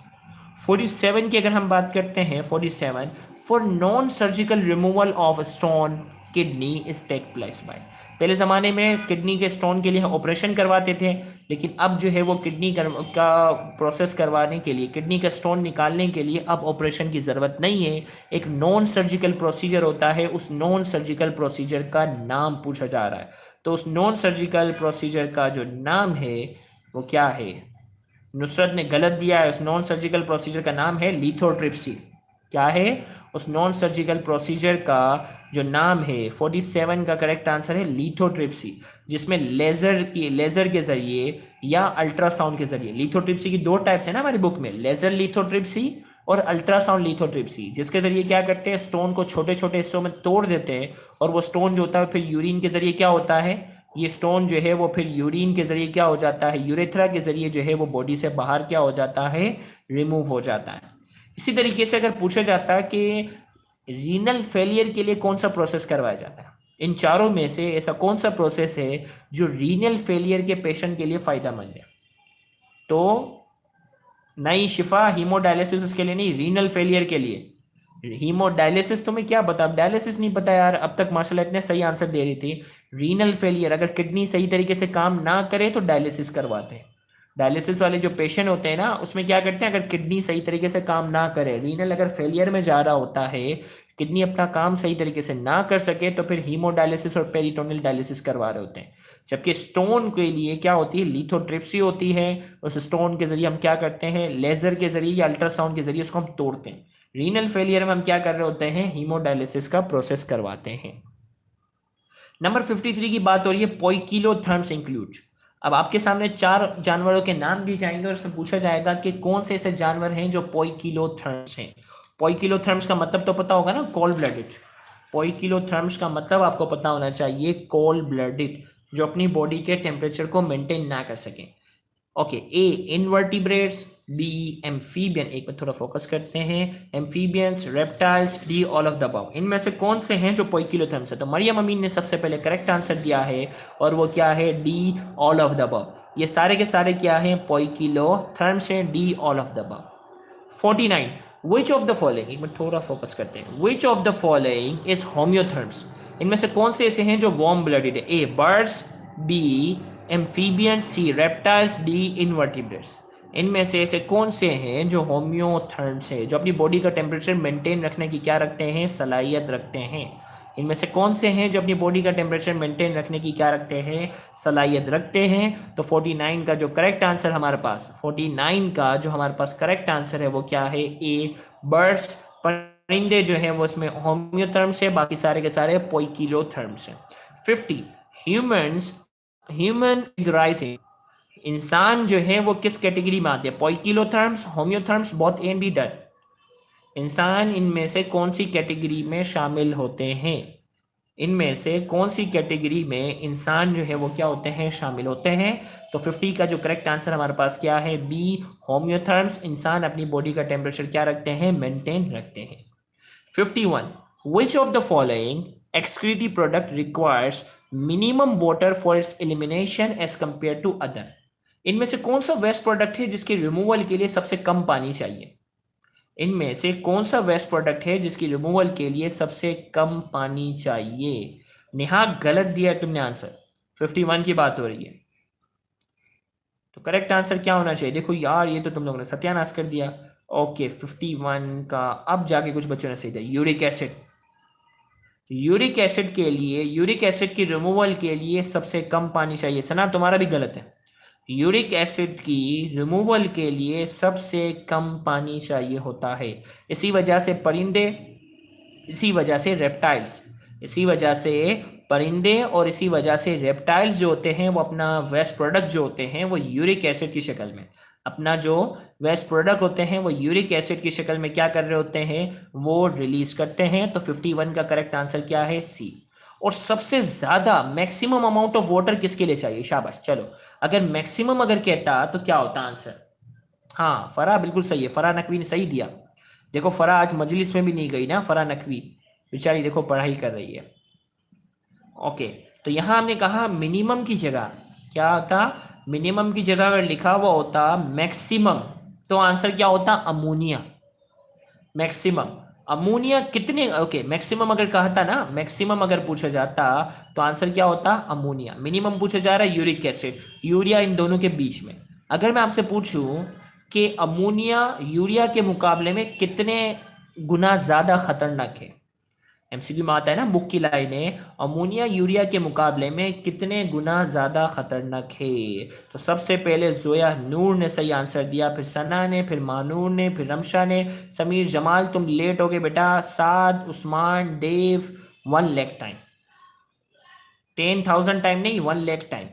47 की अगर हम बात करते हैं, 47, for non surgical removal of stone kidney is take place by, पहले ज़माने में किडनी के स्टोन के लिए ऑपरेशन करवाते थे, लेकिन अब जो है वो का प्रोसेस करवाने के लिए, किडनी का स्टोन निकालने के लिए अब ऑपरेशन की ज़रूरत नहीं है। एक नॉन सर्जिकल प्रोसीजर होता है, उस नॉन सर्जिकल प्रोसीजर का नाम पूछा जा रहा है। तो उस नॉन सर्जिकल प्रोसीजर का जो नाम है वो क्या है? नुसरत ने गलत दिया है। उस नॉन सर्जिकल प्रोसीजर का नाम है लिथोट्रिप्सी। क्या है? उस नॉन सर्जिकल प्रोसीजर का जो नाम है 47 का करेक्ट आंसर है लिथोट्रिप्सी, जिसमें लेजर के जरिए या अल्ट्रासाउंड के जरिए। लिथोट्रिप्सी की दो टाइप्स है ना हमारी बुक में, लेजर लिथोट्रिप्सी और अल्ट्रासाउंड लिथोट्रिप्सी, जिसके जरिए क्या करते हैं, स्टोन को छोटे छोटे हिस्सों में तोड़ देते हैं, और वो स्टोन जो होता है फिर यूरिन के जरिए क्या होता है, ये स्टोन जो है वो फिर यूरिन के जरिए क्या हो जाता है, यूरेथ्रा के जरिए जो है वो बॉडी से बाहर क्या हो जाता है, रिमूव हो जाता है। इसी तरीके से अगर पूछा जाता है कि रीनल फेलियर के लिए कौन सा प्रोसेस करवाया जाता है, इन चारों में से ऐसा कौन सा प्रोसेस है जो रीनल फेलियर के पेशेंट के लिए फायदेमंद है? तो नई शिफा हीमोडायलिसिस उसके लिए नहीं, रीनल फेलियर के लिए। हीमोडायलिसिस तुम्हें क्या पता? अब डायलिसिस नहीं पता यार, अब तक माशाल्लाह इतने सही आंसर दे रही थी। रीनल फेलियर, अगर किडनी सही तरीके से काम ना करे तो डायलिसिस करवाते हैं। डायलिसिस वाले जो पेशेंट होते हैं ना, उसमें क्या करते हैं, अगर किडनी सही तरीके से काम ना करे, रीनल अगर फेलियर में जा रहा होता है, किडनी अपना काम सही तरीके से ना कर सके, तो फिर हीमोडायलिसिस और पेरिटोनियल डायलिसिस करवा रहे होते हैं। जबकि स्टोन के लिए क्या होती है, लिथोट्रिप्सी होती है। उस स्टोन के जरिए हम क्या करते हैं, लेजर के जरिए या अल्ट्रासाउंड के जरिए उसको हम तोड़ते हैं। रीनल फेलियर में हम क्या कर रहे होते हैं, हीमोडायलिसिस का प्रोसेस करवाते हैं। नंबर 53 की बात हो रही है, पोइकिलोथर्म्स इंक्लूड। अब आपके सामने 4 जानवरों के नाम दिए जाएंगे और उसमें पूछा जाएगा कि कौन से ऐसे जानवर हैं जो पोइकिलोथर्म्स हैं। पोइकिलोथर्म्स का मतलब तो पता होगा ना, कोल्ड ब्लडेड। पोइकिलोथर्म्स का मतलब आपको पता होना चाहिए, कोल्ड ब्लडेड, जो अपनी बॉडी के टेम्परेचर को मेंटेन ना कर सकें। ओके, ए इनवर्टिब्रेट्स, बी एम्फीबियन, एक में थोड़ा फोकस करते हैं, amphibians, reptiles, D all of the above. इनमें से कौन से हैं जो पोइकिलोथर्म्स है? तो मरियम अमीन ने सबसे पहले करेक्ट आंसर दिया है, और वो क्या है, D all of the above. ये सारे के सारे क्या हैं, पोइकिलोथर्म्स हैं, D all of the above. 49, which of the following, एक मिनट थोड़ा फोकस करते हैं, which of the following is homeotherms. इनमें से कौन से ऐसे हैं जो वार्म ब्लडेड है? ए बर्ड्स, बी एम्फीबियंस, सी रेप्टाइल्स, डी इनवर्टिब्रेट्स। इनमें से ऐसे कौन से हैं जो होम्योथर्म्स है, जो अपनी बॉडी का टेम्परेचर मेंटेन रखने की क्या रखते हैं, सलाहियत रखते हैं? इनमें से कौन से हैं जो अपनी बॉडी का टेम्परेचर मेंटेन रखने की क्या रखते हैं, सलाहियत रखते हैं? तो 49 का जो करेक्ट आंसर हमारे पास, 49 का जो हमारे पास करेक्ट आंसर है वो क्या है, ए बर्ड्स, परिंदे जो है वो इसमें होम्योथर्म्स है, बाकी सारे के सारे पोइकिलोथर्म्स हैं। 50, ह्यूमन राइजिंग, इंसान जो है वो किस कैटेगरी में आते हैं? Poikilotherms, homeotherms, both A and be done. इंसान इनमें से कौन सी कैटेगरी में शामिल होते हैं? इनमें से कौन सी कैटेगरी में इंसान जो है वो क्या होते हैं, शामिल होते हैं? तो 50 का जो करेक्ट आंसर हमारे पास क्या है, बी होम्योथर्म्स। इंसान अपनी बॉडी का टेम्परेचर क्या रखते हैं, मेंटेन रखते हैं। 51, which of the following excretory product requires minimum water for its elimination as compared to other? इनमें से कौन सा वेस्ट प्रोडक्ट है जिसके रिमूवल के लिए सबसे कम पानी चाहिए? इनमें से कौन सा वेस्ट प्रोडक्ट है जिसकी रिमूवल के लिए सबसे कम पानी चाहिए? नेहा गलत दिया तुमने आंसर, 51 की बात हो रही है। तो करेक्ट आंसर क्या होना चाहिए? देखो यार, ये तो तुम लोगों ने सत्यानाश कर दिया। ओके, 51 का अब जाके कुछ बच्चों ने सही दिया, यूरिक एसिड। यूरिक एसिड के लिए, यूरिक एसिड की रिमूवल के लिए सबसे कम पानी चाहिए। सना तुम्हारा भी गलत है, यूरिक एसिड की रिमूवल के लिए सबसे कम पानी चाहिए होता है। इसी वजह से परिंदे, इसी वजह से रेप्टाइल्स, इसी वजह से परिंदे और इसी वजह से रेप्टाइल्स जो होते हैं वो अपना वेस्ट प्रोडक्ट जो होते हैं वो यूरिक एसिड की शक्ल में, अपना जो वेस्ट प्रोडक्ट होते हैं वो यूरिक एसिड की शक्ल में क्या कर रहे होते हैं, वो रिलीज करते हैं। तो 51 का करेक्ट आंसर क्या है, सी। और सबसे ज्यादा मैक्सिमम अमाउंट ऑफ वाटर किसके लिए चाहिए? शाबाश, चलो अगर मैक्सिमम अगर कहता तो क्या होता आंसर? हाँ, फरा बिल्कुल सही है, फरा नकवी ने सही दिया। देखो फरा आज मजलिस में भी नहीं गई ना, फरा नकवी बेचारी देखो पढ़ाई कर रही है। ओके, तो यहां हमने कहा मिनिमम की जगह क्या होता, मिनिमम की जगह अगर लिखा हुआ होता मैक्सिमम, तो आंसर क्या होता, अमोनिया। मैक्सिमम अमोनिया कितने, ओके मैक्सिमम अगर कहा था ना, मैक्सिमम अगर पूछा जाता तो आंसर क्या होता, अमोनिया। मिनिमम पूछा जा रहा है यूरिक एसिड, यूरिया इन दोनों के बीच में। अगर मैं आपसे पूछूं कि अमोनिया यूरिया के मुकाबले में कितने गुना ज्यादा खतरनाक है, एमसीक्यू में आता है ना, बुक की लाइन है, अमोनिया यूरिया के मुकाबले में कितने गुना ज्यादा खतरनाक है। तो सबसे पहले जोया नूर ने सही आंसर दिया, फिर सना ने, फिर मानूर ने, फिर रमशा ने, समीर जमाल तुम लेट हो गए बेटा, साद, उस्मान, देव, 1 लाख टाइम, 10,000 टाइम नहीं, 1 लाख टाइम।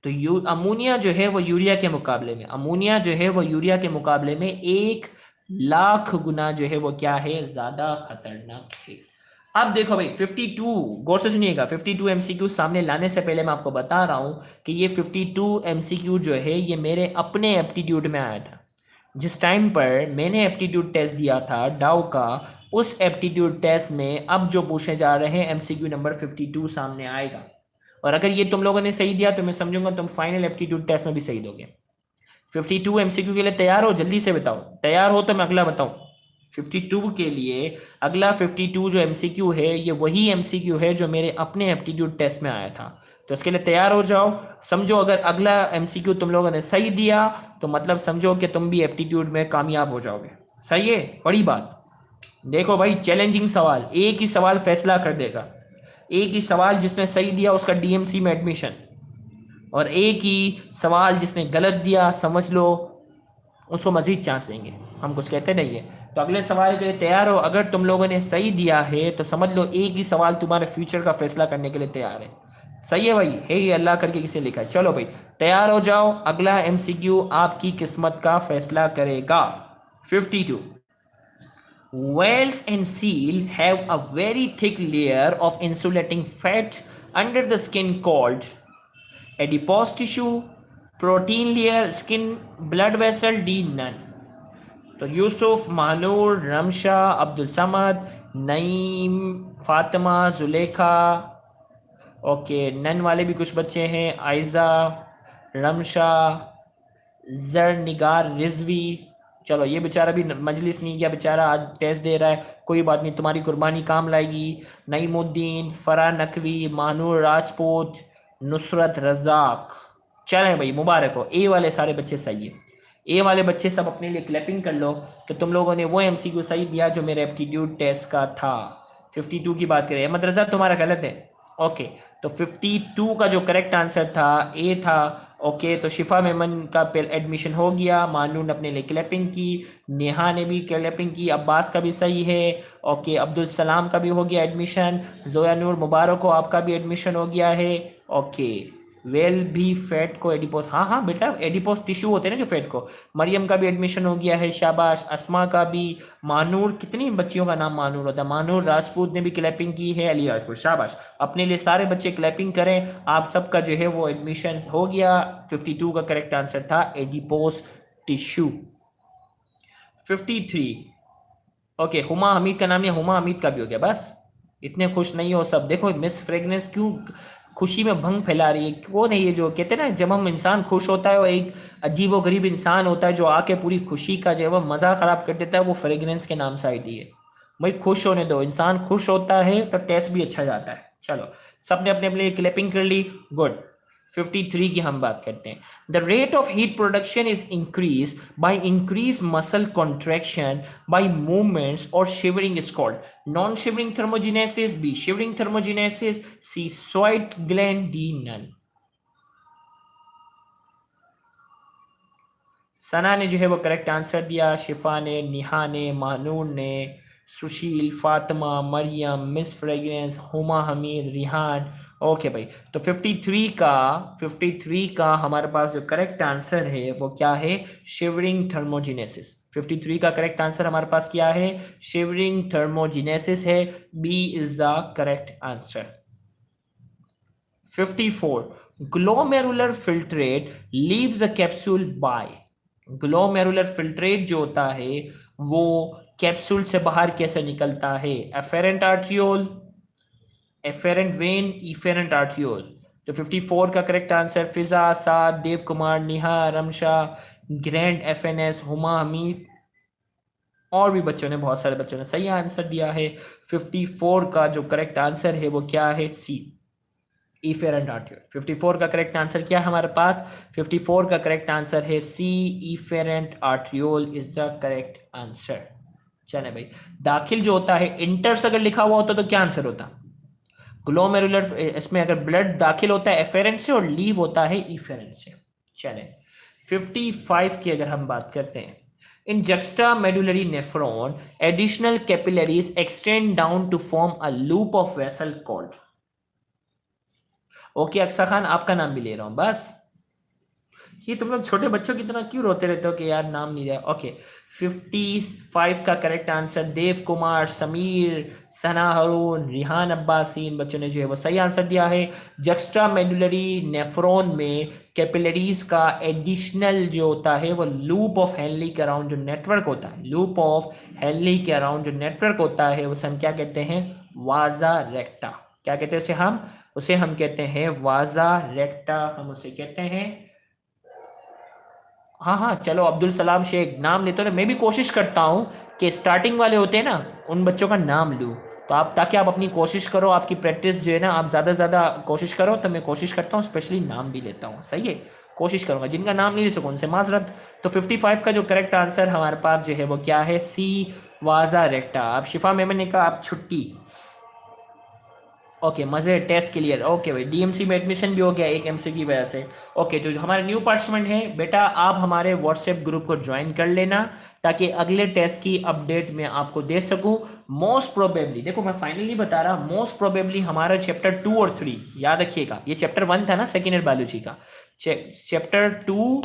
तो अमोनिया जो है वो यूरिया के मुकाबले में, अमोनिया जो है वो यूरिया के मुकाबले में 1 लाख गुना जो है वो क्या है, ज्यादा खतरनाक है। अब देखो भाई 52, गौर से सुनिएगा, 52 एमसीक्यू सामने लाने से पहले मैं आपको बता रहा हूं कि ये 52 एमसीक्यू जो है ये मेरे अपने एप्टीट्यूड में आया था। जिस टाइम पर मैंने एप्टीट्यूड टेस्ट दिया था डाउ का, उस एप्टीट्यूड टेस्ट में अब जो पूछे जा रहे हैं एमसीक्यू नंबर 52 सामने आएगा। और अगर ये तुम लोगों ने सही दिया तो मैं समझूंगा तुम फाइनल एप्टीट्यूड टेस्ट में भी सही दोगे। 52 एमसीक्यू के लिए तैयार हो, जल्दी से बताओ, तैयार हो तो मैं अगला बताऊं। 52 के लिए अगला 52 जो एमसीक्यू है ये वही एमसीक्यू है जो मेरे अपने एप्टीट्यूड टेस्ट में आया था। तो इसके लिए तैयार हो जाओ। समझो अगर अगला एमसीक्यू तुम लोगों ने सही दिया तो मतलब समझो कि तुम भी एप्टीट्यूड में कामयाब हो जाओगे। सही है, बड़ी बात। देखो भाई चैलेंजिंग सवाल, एक ही सवाल फैसला कर देगा। एक ही सवाल जिसने सही दिया उसका डीएमसी में एडमिशन, और एक ही सवाल जिसने गलत दिया समझ लो उसको मजीद चांस देंगे, हम कुछ कहते नहीं है। तो अगले सवाल के लिए तैयार हो, अगर तुम लोगों ने सही दिया है तो समझ लो एक ही सवाल तुम्हारे फ्यूचर का फैसला करने के लिए तैयार है। सही है भाई, है ये अल्लाह करके किसे लिखा है। चलो भाई तैयार हो जाओ, अगला एमसीक्यू आपकी किस्मत का फैसला करेगा। 52, whales and seal have a very thick layer of insulating fat under the skin called adipose tissue, protein layer, skin, blood vessel, D none। तो यूसुफ, मानूर, रमशा, अब्दुल समद, नईम, फातिमा, जुलेखा, ओके नन वाले भी कुछ बच्चे हैं, आयजा, रमशा, जर, निगार, रिजवी। चलो ये बेचारा भी मजलिस नहीं गया बेचारा, आज टेस्ट दे रहा है, कोई बात नहीं, तुम्हारी कुर्बानी काम लाएगी। नईमुद्दीन, फरा नकवी, मानूर राजपूत, नुसरत रजाक। चलें भाई मुबारक हो, ए वाले सारे बच्चे सही है। ए वाले बच्चे सब अपने लिए क्लैपिंग कर लो कि तुम लोगों ने वो एमसीक्यू सही दिया जो मेरे एप्टीट्यूड टेस्ट का था। 52 की बात करें, अहमद रजा तुम्हारा गलत है। ओके तो 52 का जो करेक्ट आंसर था ए था। ओके तो शिफा मेमन का एडमिशन हो गया, मानून ने अपने लिए क्लैपिंग की, नेहा ने भी क्लैपिंग की, अब्बास का भी सही है। ओके अब्दुल सलाम का भी हो गया एडमिशन, जोया नूर मुबारक हो आपका भी एडमिशन हो गया है। ओके वेल भी फैट को एडिपोस, हाँ हाँ बेटा एडिपोस टिश्यू होते हैं ना जो फैट को, मरियम का भी एडमिशन हो गया है, शाबाश। अस्मा का भी, मानूर, कितनी बच्चियों का नाम मानूर होता है, मानूर राजपूत ने भी क्लैपिंग की है, अली राजपूत, शाबाश। अपने लिए सारे बच्चे क्लैपिंग करें, आप सबका जो है वो एडमिशन हो गया। 52 का करेक्ट आंसर था adipose tissue. 53, okay Huma Hamid का नाम नहीं, हुमा हमीद का भी हो गया। बस इतने खुश नहीं हो सब, देखो मिस फ्रेगनेंस क्यों खुशी में भंग फैला रही है। कौन है ये जो कहते हैं ना जब हम इंसान खुश होता है वो एक अजीब गरीब इंसान होता है जो आके पूरी खुशी का जो है वो मजा खराब कर देता है, वो फ्रेगनेंस के नाम से आईडी है। भाई खुश होने दो, इंसान खुश होता है तो टेस्ट भी अच्छा जाता है। चलो सबने अपने अपने क्लिपिंग कर ली, गुड। 53 की हम बात करते हैं। The rate of heat production is increase by increase muscle contraction by movements और shivering is called non shivering thermogenesis, B shivering thermogenesis, C sweat gland, D none. Sana ने जो है वो करेक्ट आंसर दिया, शिफा ने, निहा ने, मानूर ने, Sushil, Fatima, Mariam, miss fragrance, Huma Hameed, Rihan. Okay भाई तो 53 का हमारे पास जो करेक्ट आंसर है वो क्या है, शिवरिंग थर्मोजेनेसिस। 53 का करेक्ट आंसर हमारे पास क्या है, शिवरिंग थर्मोजेनेसिस है, B is the correct answer. 54, glomerular filtrate leaves the capsule by, glomerular filtrate जो होता है वो कैप्सूल से बाहर कैसे निकलता है, efferent arteriole, efferent when, efferent arteriole. तो 54 का करेक्ट आंसर फिजा, साद, देव कुमार, निहा, रमशा, ग्रैंड एफएनएस, हुमा हमीद, और भी बच्चों ने, बहुत सारे बच्चों ने सही आंसर दिया है। 54 का जो करेक्ट आंसर है वो क्या है? C, efferent arteriole. 54 का करेक्ट आंसर क्या है हमारे पास? 54 का करेक्ट आंसर है C, efferent arteriole is the correct answer. चले भाई, दाखिल जो होता है, इंटर्स अगर लिखा हुआ होता तो क्या आंसर होता? ग्लोमेरुलर, इसमें अगर ब्लड दाखिल होता है एफेरेंट से और लीव होता है इफेरेंट से। चले 55 की अगर हम बात करते हैं, in juxtamedullary nephron additional capillaries extend down to form a loop of vessel called. Okay Aqsa Khan, आपका नाम भी ले रहा हूं बस। ये तुम लोग छोटे बच्चों की तरह क्यों रोते रहते हो कि यार नाम नहीं रहा? ओके 55 का करेक्ट आंसर देव कुमार, समीर, सना हरून, रिहान अब्बासी, इन बच्चों ने जो है वो सही आंसर दिया है। जक्स्ट्रा मेडुलरी नेफ्रॉन में कैपिलरीज का एडिशनल जो होता है वो लूप ऑफ हेनली के अराउंड जो नेटवर्क होता है, लूप ऑफ हेनली के अराउंड जो नेटवर्क होता है उसे हम क्या कहते हैं? वाजा रेक्टा। क्या कहते हैं उसे हम कहते हैं वाजा रेक्टा, हम उसे कहते हैं। हाँ हाँ चलो, अब्दुल सलाम शेख नाम लेते हो ना, मैं भी कोशिश करता हूँ कि स्टार्टिंग वाले होते हैं ना उन बच्चों का नाम लूँ, तो आप, ताकि आप अपनी कोशिश करो, आपकी प्रैक्टिस जो है ना, आप ज़्यादा से ज़्यादा कोशिश करो, तो मैं कोशिश करता हूँ स्पेशली नाम भी लेता हूँ। सही है, कोशिश करूँगा। जिनका नाम नहीं ले सकूँ उनसे माजरत। तो 55 का जो करेक्ट आंसर हमारे पास जो है वो क्या है? सी, वाजा रेक्टा। आप शिफा मेमन ने कहा आप छुट्टी। ओके मजे, टेस्ट क्लियर। ओके भाई, डीएमसी में एडमिशन भी हो गया एक एमसी की वजह से। ओके, तो जो हमारे न्यू पार्टिसिपेंट हैं बेटा, आप हमारे व्हाट्सएप ग्रुप को ज्वाइन कर लेना ताकि अगले टेस्ट की अपडेट मैं आपको दे सकूं। मोस्ट प्रोबेबली, देखो मैं फाइनली बता रहा, मोस्ट प्रोबेबली हमारा चैप्टर 2 और 3 याद रखिएगा। ये चैप्टर 1 था ना सेकेंड ईयर बायोलॉजी का, चैप्टर 2